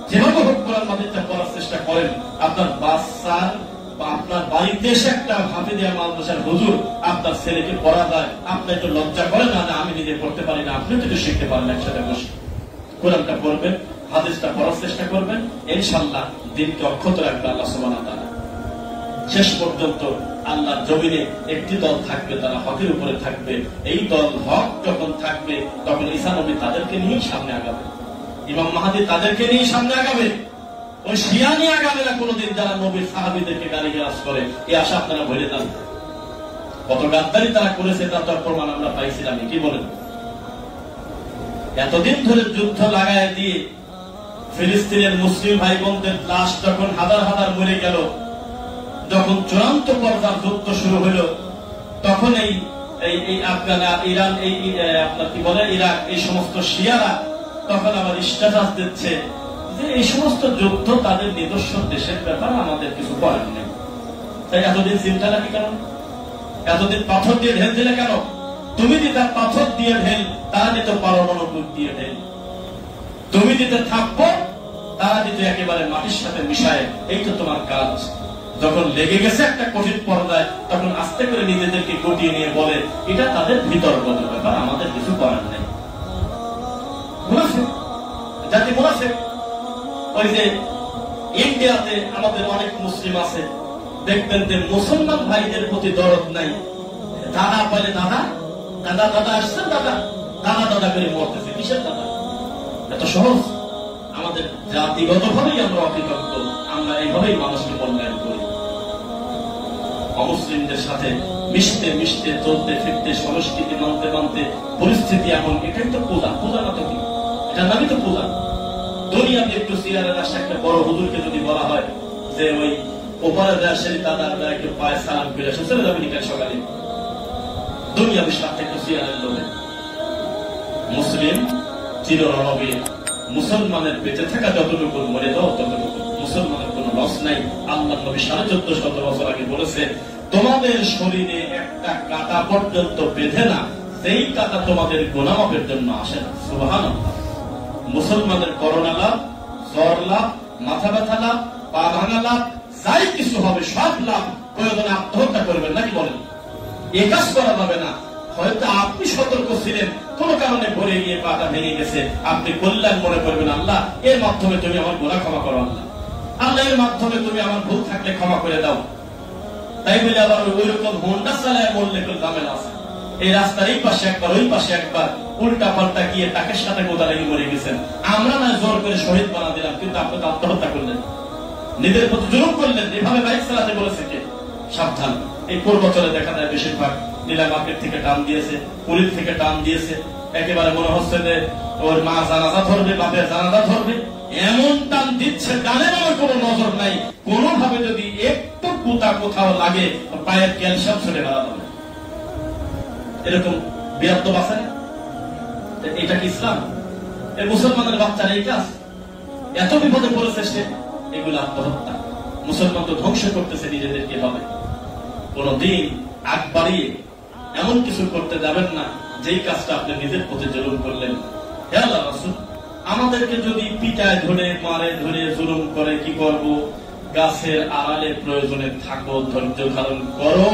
যেভাবে হোক কোরআন মাজিদটা পড়ার চেষ্টা করেন। আপনার বাচ্চার বা আপনার বাড়িতে এসে একটা হাফিজিয়া মাদ্রাসার হুজুর আপনার ছেলেকে পড়া দেয়, আপনি একটু লজ্জা করেন না? আমি নিজে পড়তে পারি না, আপনি তো শিখতে পারেন। একসাথে বসে কোরআনটা পড়বেন, হাদিসটা পড়ার চেষ্টা করবেন, ইনশাআল্লাহ দিনকে অক্ষত রাখবে আল্লাহ সুবহানাহু ওয়া তাআলা। শেষ পর্যন্ত আল্লাহর জমিনে একটি দল থাকবে, তারা হকের উপরে থাকবে। এই দল হক যখন থাকবে তখন ঈসা নবী তাদেরকে নিয়ে সামনে আগাবে, ইমাম মাহদী তাদেরকে নিয়ে সামনে আগাবে। ওই শিয়া নিয়ে আগাবে না কোনদিন, যারা নবীর সাহাবীদেরকে গালিগালাজ করে। এই আশা আপনারা ভুলে যান। কত গাদ্দারি তারা করেছে তার তো প্রমাণ আমরা পাইছিলাম। কি বলেন? এতদিন ধরে যুদ্ধ লাগায় দিয়ে ফিলিস্তিনের মুসলিম ভাই বোনদের লাশ যখন হাজার হাজার মরে গেল, যখন চূড়ান্ত পর্যায়ের যুদ্ধ শুরু হইল, তখন এই আফগান, ইরান, এই আপনার কি বলে ইরাক, এই সমস্ত শিয়ারা তখন আবার স্ট্যাটাস দিচ্ছে যে এই সমস্ত যুদ্ধ তাদের নিজস্ব দেশের ব্যাপার, আমাদের কিছু করার নেই। তাই এতদিন চিন্তা নাকি কেন? এতদিন পাথর দিয়ে ঢেল দিলে কেন? তুমি দিতে পাথর দিয়ে ঢেল, তারা দিতে পারমাণবিক দিয়ে ঢেল। তুমি দিতে থাকবো, তারা দিতে একেবারে মাটির সাথে মিশায়। এই তো তোমার কাজ। যখন লেগে গেছে একটা কঠিন পর্যায়ে, তখন আস্তে করে নিজেদেরকে গুটিয়ে নিয়ে বলে এটা তাদের ভিতরগত ব্যাপার, আমাদের কিছু করার নেই। মুনাফিক জাতি, মুনাফিক। ওই যে ইন্ডিয়াতে আমাদের অনেক মুসলিম আছে, দেখবেন যে মুসলমান ভাইদের প্রতি দরদ নাই। দাদা বলে দাদা দাদা দাদা আসছেন, দাদা দাদা দাদা করে মরতেছে। কিসের দাদা? এত সহজ। আমাদের জাতিগত ভাবেই আমরা অকৃতজ্ঞ, আমরা এইভাবেই মানুষকে মূল্যায়ন করি। অমুসলিমদের সাথে মিশতে মিশতে, চলতে ফিরতে, সংস্কৃতি মানতে মানতে পরিস্থিতি এমন। এটাই তো পূজা। পূজা না তো কি? এটার নামই তো পূজা। দুনিয়াতে একটু সিয়ারের আসে একটা বড় হুজুরকে যদি বলা হয় যে ওই ওপারে দেশের দাদা একটু পায়ে সালাম করে আসে, চলে যাবে নিকাল সকালে। দুনিয়া বিশ্বাস একটু সিয়ারের লোকে। মুসলিম চিররণবে, মুসলমানের বেঁচে থাকা যতটুকু, মরে যাও ততটুকু। মুসলমানের কোন লস নাই। আল্লাহ নবী 1450 বছর আগে বলেছে, তোমাদের শরীরে একটা কাঁটা পর্যন্ত বেঁধে না, সেই কাঁটা তোমাদের গুনাহ মাপের জন্য আসে না। সুবহানাল্লাহ। মুসলমানের করোনা লাভ, জ্বর লাভ, মাথা ব্যথা লাভ, পা ভাঙা লাভ, যাই কিছু হবে সব লাভ। প্রয়োজনে আত্মহত্যা করবেন নাকি বলেন? এ কাজ করা যাবে না। হয়তো আপনি সতর্ক ছিলেন, কোন কারণে ভরে গিয়ে পাটা ভেঙে গেছে, আপনি কল্যাণ মনে করবেন, আল্লাহ এর মাধ্যমে তুমি আমার গুনাহ ক্ষমা করো, আল্লাহ আল্লাহ এর মাধ্যমে তুমি আমার ভুল থাকলে ক্ষমা করে দাও। তাই বলে আবার ওই রকম হোন্ডা চালায় মরলে কেউ ঝামেলা আছে। এই রাস্তার এই পাশে একবার, ওই পাশে একবার, উল্টা পাল্টা গিয়ে টাকের সাথে গোদা লেগে মরে গেছেন। আমরা না জোর করে শহীদ বানা দিলাম, কিন্তু আপনি তো আত্মহত্যা করলেন, নিজের প্রতি জুলুম করলেন। এভাবে বাইক চালাতে বলেছে কে? সাবধান। এই পূর্বাঞ্চলে দেখা যায় বেশিরভাগ নীলা মার্কেট থেকে টান দিয়েছে, পুরীর থেকে টান দিয়েছে। একেবারে মনে হচ্ছে যে ওর মা জানাজা ধরবে, বাপের জানাজা ধরবে, এমন টান দিচ্ছে। টানের আমার কোন নজর নাই। কোনভাবে যদি একটু কুতা কোথাও লাগে, পায়ের ক্যালসিয়াম ছড়ে বেড়া যাবে। এরকম বিরাট আছে না? এটা কি ইসলাম? এই মুসলমানের বাচ্চারা এই কাজ এত বিপদে পড়েছে, সে এগুলো আত্মহত্যা। মুসলমান তো ধ্বংস করতেছে নিজেদেরকে ভাবে। কোনদিন আগ বাড়িয়ে এমন কিছু করতে যাবেন না যেই কাজটা আপনি নিজের প্রতি জুলুম করলেন। হে আল্লাহ রাসূল, আমাদেরকে যদি পিটায় ধরে, মারে ধরে, জুলুম করে, কি করব? গাছের আড়ালে প্রয়োজনে থাকো, ধৈর্য ধারণ করো।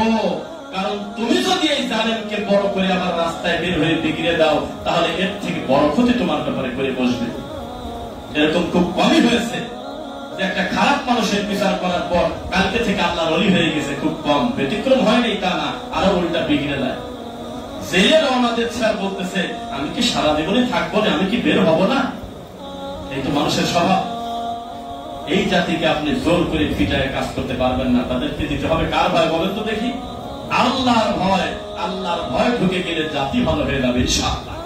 কারণ তুমি যদি এই জালেমকে বড় করে আমার রাস্তায় বের হয়ে বিগড়ে দাও, তাহলে এর থেকে বড় ক্ষতি তোমার ব্যাপারে করে বসবে। এরকম খুব কমই হয়েছে যে একটা খারাপ মানুষের বিচার করার পর কালকে থেকে আল্লাহর ওলি হয়ে গেছে। খুব কম, ব্যতিক্রম হয়নি তা না, আরো উল্টা বিগড়ে যায়। জেলে রওনা দিচ্ছে আর বলতেছে আমি কি সারা জীবনে থাকবো না, আমি কি বের হব না? এই তো মানুষের স্বভাব। এই জাতিকে আপনি জোর করে পিটায় কাজ করতে পারবেন না। তাদেরকে দিতে হবে কার ভয় বলেন তো দেখি? আল্লাহর ভয়। আল্লাহর ভয় ঢুকে গেলে জাতি ভালো হয়ে যাবে ইনশাআল্লাহ।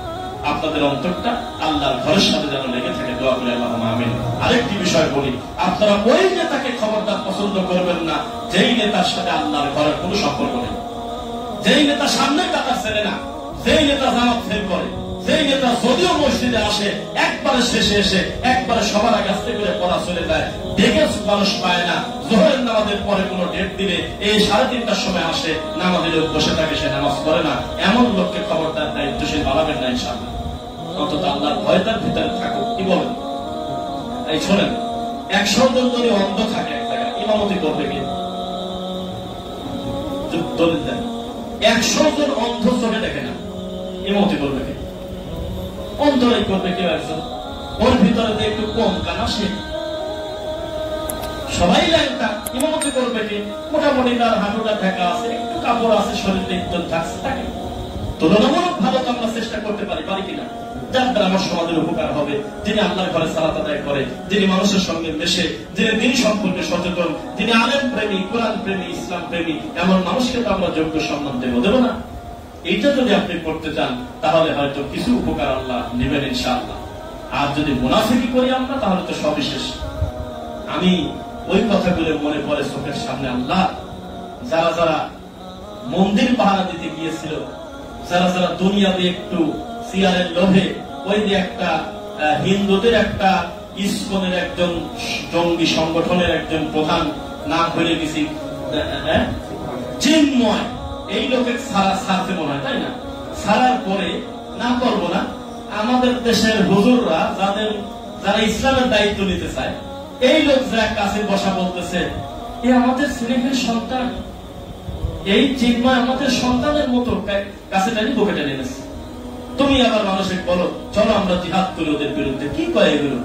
আপনাদের অন্তরটা আল্লাহর ঘরের সাথে যেন লেগে থাকে, দোয়া করে আল্লাহুম্মা আমিন। আরেকটি বিষয় বলি, আপনারা ওই নেতাকে খবরদার পছন্দ করবেন না যেই নেতার সাথে আল্লাহর ঘরের কোনো সম্পর্ক নেই, যেই নেতা সামনে কাতার ছেড়ে না, যেই নেতা জামাত ফেল করে, যেই নেতা যদিও মসজিদে আসে একবারে শেষে এসে একবারে সবার আগে আস্তে করে পড়া চলে যায়, দেখে মানুষ পায় না। জোহরের নামাজের পরে কোনো ডেট দিলে এই 3:30টার সময় আসে, নামাজের লোক বসে থাকে, সে নামাজ পড়ে না। এমন লোককে খবরদার দায়িত্বশীল বানাবেন না ইনশাআল্লাহ। অন্তত আল্লাহর ভয় তার ভিতরে থাকুক। কি বলেন? এই শোনেন, 100 জন যদি অন্ধ থাকে এক জায়গায়, ইমামতি করবে কি? দলিল দেন। 100 জন অন্ধ চোখে দেখে না, ইমামতি করবে কি? অন্ধরাই করবে কেউ একজন। ওর ভিতরে তো একটু কম কান আসে, সবাই ল্যাংটা, ইমামতি করবে কি? মোটামুটি তার হাঁটুটা ঢাকা আছে, একটু কাপড় আছে, শরীরে ইজ্জত থাকছে, তাকে তুলনামূলক ভালো তো আমরা চেষ্টা করতে পারি কিনা? যার দ্বারা আমার সমাজের উপকার হবে, যিনি আল্লাহর ঘরে সালাত আদায় করে, যিনি মানুষের সঙ্গে মেশে, যিনি দিন সম্পর্কে সচেতন, যিনি আলেম প্রেমী, কোরআন প্রেমী, ইসলাম প্রেমী, এমন মানুষকে তো আমরা যোগ্য সম্মান দেব না? এইটা যদি আপনি করতে চান, তাহলে হয়তো কিছু উপকার আল্লাহ নেবেন ইনশাআল্লাহ। আর যদি মুনাফিকি করি আমরা, তাহলে তো সবিশেষ। আমি ওই কথাগুলো মনে পড়ে চোখের সামনে। আল্লাহ, যারা যারা মন্দির পাহারা দিতে গিয়েছিল, যারা যারা দুনিয়াতে একটু সিয়ারের লোভে, ওই যে একটা হিন্দুদের একটা ইসকনের একজন জঙ্গি সংগঠনের একজন প্রধান, নাম ভুলে গেছি, চিন্ময়, এই লোকের সারতে মনে হয়, তাই না? সারার পরে না করবো না, আমাদের দেশের হুজুররা যারা ইসলামের দায়িত্ব নিতে চায়, এই লোক যা কাছে বসা বলতেছে, এ আমাদের ছেলেমেয়ের সন্তান, এই চিন্ময় আমাদের সন্তানের মতো কাছে টানি বুকে টেনে এনেছে। তুমি আবার মানুষকে বলো চলো আমরা জিহাদ করি ওদের বিরুদ্ধে। কি কয় এগুলো?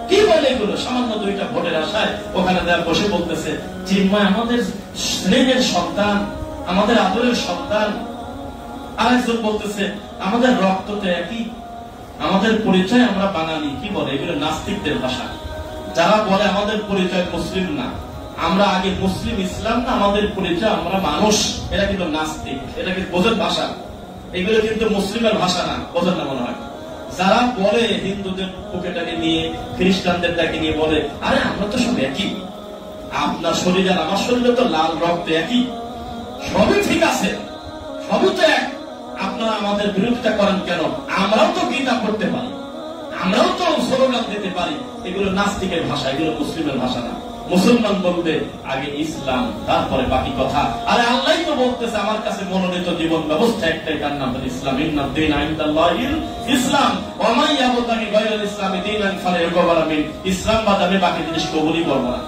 কি বলে এগুলো? সামান্য 2টা ভোটের আশায় ওখানে বসে বলতেছে চিন্ময় আমাদের স্নেহের সন্তান, আমাদের আদরের সন্তান। আরেকজন বলতেছে আমাদের রক্ত তো একই, আমাদের পরিচয় আমরা বাঙালি। কি বলে এগুলো? নাস্তিকদের ভাষা। যারা বলে আমাদের পরিচয় মুসলিম না, আমরা আগে মুসলিম ইসলাম না, আমাদের পরিচয় আমরা মানুষ, এরা কিন্তু নাস্তিক, এটা কিন্তু বোঝের ভাষা। এগুলো কিন্তু মুসলিমের ভাষা না, বোঝেন না মনে হয়। যারা বলে হিন্দুদের বুকেটাকে নিয়ে, খ্রিস্টানদের তাকে নিয়ে বলে আরে আমরা তো সব একই, আপনার শরীর আর আমার শরীরে তো লাল রক্ত একই, সবই ঠিক আছে, সবই তো এক, আপনারা আমাদের বিরোধিতা করেন কেন? আমরাও তো গীতা পড়তে পারি, আমরাও তো স্লোগান দিতে পারি। এগুলো নাস্তিকের ভাষা, এগুলো মুসলিমের ভাষা না। মুসলমান বলবে আগে ইসলাম, তারপরে বাকি কথা। আরে আল্লাহ তো বলতেছে আমার কাছে মনোনীত জীবন ব্যবস্থা একটাই, তার নাম হল ইসলাম। ইন্নাদ দীনা ইনদাল্লাহিল ইসলাম ওয়া মান ইয়াবতাগি গায়রাল ইসলামি দীনান ফালাইয়াকবাল মিন। ইসলাম বাদ আমি বাকি জিনিস কবুলই করব না।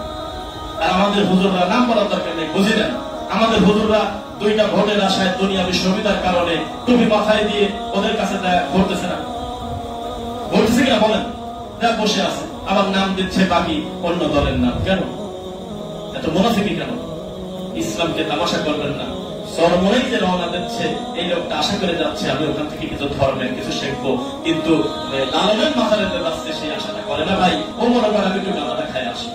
আর আমাদের হুজুররা নাম বলার দরকার নেই, বুঝি না? আমাদের হুজুররা 2টা ভোটের আশায়, দুনিয়াবি সুবিধার কারণে টুপি মাথায় দিয়ে ওদের কাছে ভোটতেছে না, ভোটতেছে কিনা বলেন? বসে আছে, আবার নাম দিচ্ছে বাকি অন্য দলের নাম। কেন এত মুনাফিকি কেন? ইসলামকে তামাশা করবেন না। সরমনেই যে রওনা দিচ্ছে, এই লোকটা আশা করে যাচ্ছে আমি ওখান থেকে কিছু ধর্মের কিছু শিখবো, কিন্তু লালনের মাথার যাচ্ছে, সেই আশাটা করে না ভাই। ও মনে করে আমি একটু গাঁদাটা খাই আসি।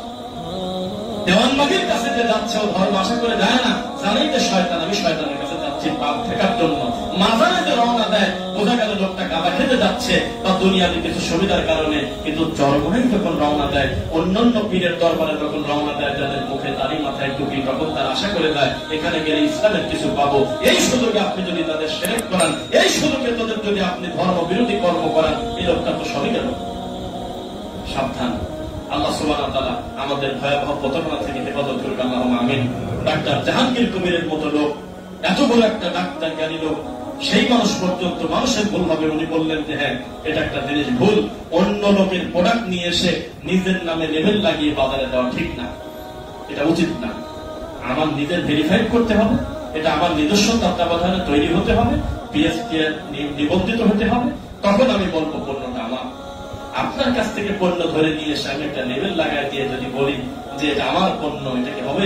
দেওয়ানবাগির কাছে যে যাচ্ছে, ও ধর্ম আশা করে যায় না, জানেই যে শয়তান, আমি শয়তানের কাছে যাচ্ছি পাপ ঠেকার জন্য। মাজারে যে রওনা দেয়, বোঝা গেল লোকটা গাঁদা খেতে যাচ্ছে বা দুনিয়াতে কিছু সুবিধার কারণে, কিন্তু জন্মনেই যখন রওনা দেয়, অন্যান্য পীরের দরবারে যখন রওনা দেয়, যাদের মুখে দাড়ি মাথায় টুপি, তখন তার আশা করে দেয় এখানে গেলে ইসলামের কিছু পাবো। এই সুযোগে আপনি যদি তাদের শিরক করান, এই সুযোগে তাদের যদি আপনি ধর্ম বিরোধী কর্ম করান, এই লোকটা তো সবই গেল। সাবধান। আল্লাহ সুবহানাহু ওয়া তাআলা আমাদের ভয়াবহ প্রতারণা থেকে হেফাজত করুন, আল্লাহুম্মা আমিন। ডাক্তার জাহাঙ্গীর কবিরের মতো লোক, এত বড় একটা ডাক্তার জ্ঞানী লোক, সেই মানুষ পর্যন্ত মানুষের ভুল হবে উনি বললেন যে হ্যাঁ এটা একটা জিনিস ভুল, অন্য লোকের প্রোডাক্ট নিয়ে এসে নিজের নামে লেবেল লাগিয়ে বাজারে দেওয়া ঠিক না, এটা উচিত না। আমার নিজের ভেরিফাইড করতে হবে, এটা আমার নিজস্ব তত্ত্বাবধানে তৈরি হতে হবে, পিএসটি নিবন্ধিত হতে হবে, তখন আমি বলবো পণ্যটা আমার। আপনার কাছ থেকে পণ্য ধরে নিয়ে এসে আমি একটা লেবেল লাগাই দিয়ে যদি বলি যে এটা আমার পণ্য, এটা কি হবে?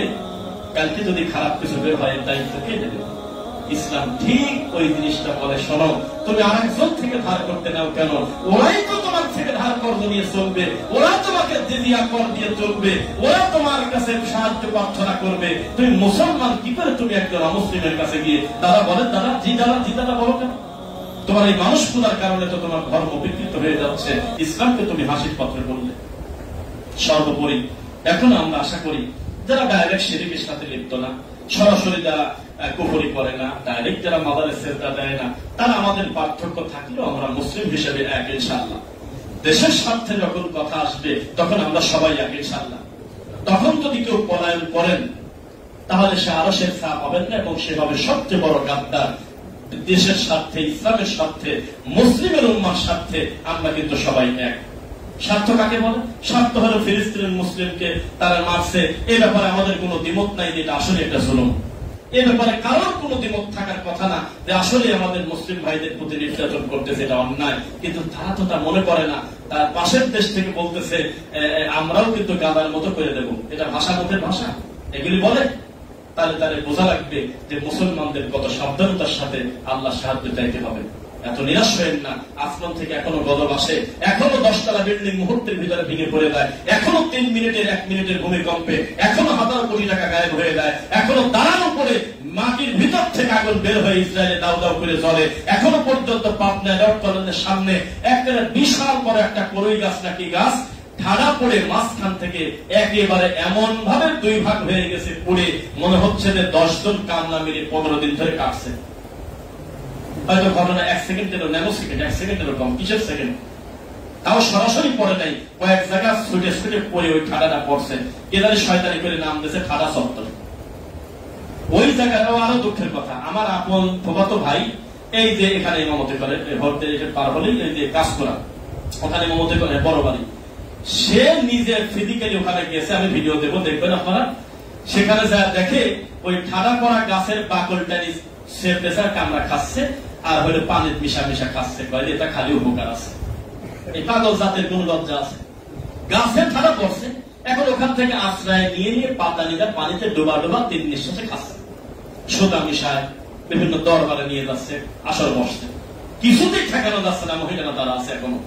কালকে যদি খারাপ কিছু বের হয়, দায়িত্ব কে দেবে? ইসলাম ঠিক ওই জিনিসটা বলে, শোনো তুমি আরেকজন থেকে ধার করতে নাও কেন? ওরাই তো তোমার থেকে ধার কর্জ নিয়ে চলবে, ওরা তোমাকে জিজিয়া কর দিয়ে চলবে, ওরা তোমার কাছে সাহায্য প্রার্থনা করবে। তুমি মুসলমান কি করে তুমি একজন অমুসলিমের কাছে গিয়ে দাদা বলেন, দাদা জি দাদা জি দাদা বলো কেন? তোমার এই মানুষ খোঁজার কারণে তো তোমার ধর্ম বিকৃত হয়ে যাচ্ছে, ইসলামকে তুমি হাসির পত্রে বললে। সর্বোপরি এখন আমরা আশা করি যারা ডাইরেক্ট শিরকের সাথে লিপ্ত না, সরাসরি যারা কুফরি করে না, ডাইরেক্ট যারা মাজারে সেজদা দেয় না, তারা আমাদের পার্থক্য থাকলেও আমরা মুসলিম হিসেবে এক ইনশাআল্লাহ। দেশের স্বার্থে যখন কথা আসবে তখন আমরা সবাই এক ইনশাআল্লাহ। তখন যদি কেউ পলায়ন করেন তাহলে সে আরো সে ছাপ হবেন না, এবং সেভাবে সবচেয়ে বড় গাদ্দার। দেশের স্বার্থে, ইসলামের স্বার্থে, মুসলিমের উম্মার স্বার্থে আমরা কিন্তু সবাই এক। স্বার্থ কাকে বলে? স্বার্থ হলো ফিলিস্তিনের মুসলিমকে তারা মারছে, এ ব্যাপারে আমাদের কোনো দ্বিমত নাই যে এটা আসলে একটা জুলুম। এ ব্যাপারে কারোর কোনো দ্বিমত থাকার কথা না যে আসলে আমাদের মুসলিম ভাইদের প্রতি নির্যাতন করতেছে, এটা অন্যায়। কিন্তু তারা তো তা মনে করে না। তার পাশের দেশ থেকে বলতেছে আমরাও কিন্তু গাদার মতো করে দেব। এটা ভাষা মতের ভাষা এগুলি বলে। তাহলে তাদের বোঝা লাগবে যে মুসলমানদের কত সাবধানতার সাথে আল্লাহ সাহায্য চাইতে হবে। এত নিরাশ হয়েন না। আসমান থেকে এখনো গজব আসে, এখনো 10 তলা বিল্ডিং মুহূর্তের ভিতরে ভেঙে পড়ে যায়, এখনো 3 মিনিটের 1 মিনিটের ভূমিকম্পে এখনো হাজার কোটি টাকা গায়েব হয়ে যায়, এখনো দাঁড়ানো পড়ে মাটির ভিতর থেকে আগুন বের হয়ে ইসরায়েলে দাউ দাউ করে জ্বলে। এখনো পর্যন্ত পাবনা ডট কলেজের সামনে একটা বিশাল বড় একটা করই গাছ নাকি গাছ ঠাড়া পড়ে মাঝখান থেকে একেবারে এমন ভাবে 2 ভাগ হয়ে গেছে, পুড়ে মনে হচ্ছে যে 10 জন কামলা মেরে 15 দিন ধরে কাটছে। হয়তো ঘটনা 1 সেকেন্ডেরও, ন্যানো সেকেন্ড, 1 সেকেন্ডেরও কম, কিসের সেকেন্ড, তাও সরাসরি পড়ে নাই, কয়েক জায়গা ছুটে ছুটে পড়ে ওই ঠাডাটা পড়ছে। কেদারে শয়তানি করে নাম দিয়েছে ঠাডা চত্বর। ওই জায়গাটাও আরো দুঃখের কথা, আমার আপন ফুফাতো ভাই এই যে এখানে ইমামতি করে, পার হলেই এই যে কাজ করা, ওখানে ইমামতি করে, বড় বাড়ি। সে নিজে ফিজিক্যালি ওখানে গেছে, আমি ভিডিও দেবো, দেখবেন আপনারা। সেখানে যা দেখে ওই ঠাডা করা গাছের বাকলটা সে প্রেসার কামড়া খাচ্ছে আর হলে পানির মিশা মিশা খাচ্ছে, কয় এটা খালি উপকার আছে। এই পাগল জাতের কোন লজ্জা আছে? গাছের ঠাডা পড়ছে, এখন ওখান থেকে আশ্রয় নিয়ে নিয়ে পাতা নিয়ে পানিতে ডোবা ডোবা 3 নিঃশ্বাসে খাচ্ছে, সোদা মিশায় বিভিন্ন দরবারে নিয়ে যাচ্ছে, আসর বসছে, কিছুতেই ঠেকানো যাচ্ছে না। মহিলারা তারা আছে এখনো।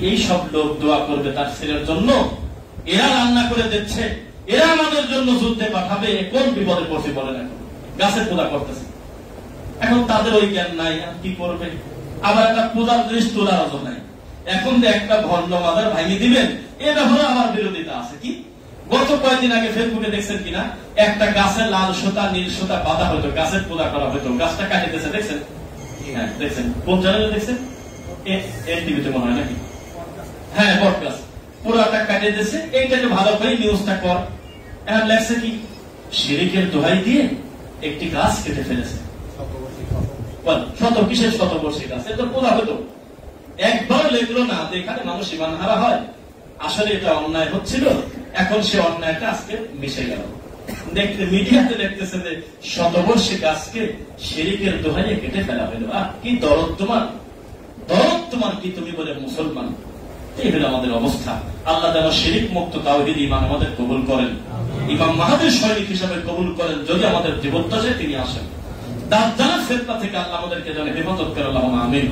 এই সব লোক দোয়া করবে তার ছেলের জন্য, এরা রান্না করে দিচ্ছে, এরা আমাদের জন্য যুদ্ধে পাঠাবে, কোন বিপদে পড়ছে বলেন? এখন গাছের পূজা করতেছে, এখন তাদের ওই জ্ঞান নাই, কি করবে? আবার একটা পূজার জিনিস তোলার অজর নাই। এখন যে একটা ভণ্ড মাদার ভাঙিয়ে দিবেন, এ ব্যাপারে আমার বিরোধিতা আছে। কি গত কয়েকদিন আগে ফেসবুকে দেখছেন কিনা, একটা গাছের লাল সুতা নীল সুতা বাঁধা হয়তো, গাছের পূজা করা হয়তো, গাছটা কাটিতেছে, দেখছেন? হ্যাঁ দেখছেন। কোন চ্যানেলে দেখছেন? এনটিভিতে মনে হয় নাকি? হ্যাঁ, বট গাছ পুরাটা কাটিয়ে দিয়েছে। এইটা যে ভালো করে নিউজটা কর। এখন লেখছে কি, শিরিকের দোহাই দিয়ে একটি গাছ কেটে ফেলেছে। শত কিসের শতবর্ষী গাছ, এটা পূজা হতো। একবার লেখলো না এখানে মানুষ ইমান হারা হয়। আসলে এটা অন্যায় হচ্ছিল, এখন সে অন্যায়টা আজকে মিশে গেল। দেখতে মিডিয়াতে দেখতেছে যে শতবর্ষী গাছকে শিরিকের দোহাইয়ে কেটে ফেলা হলো। কি দরদ তোমার, দরদ তোমার কি তুমি বলে মুসলমান? এই হলো আমাদের অবস্থা। আল্লাহ যেন শিরিক মুক্ত তাওহীদ ঈমান আমাদের কবুল করেন, ইমাম মাহাদির সৈনিক হিসেবে কবুল করেন। যদি আমাদের জীবদ্দশায় তিনি আসেন, দাজ্জালের ফিতনা থেকে আল্লাহ আমাদেরকে যেন হেফাজত করেন। আল্লাহুম্মা আমিন।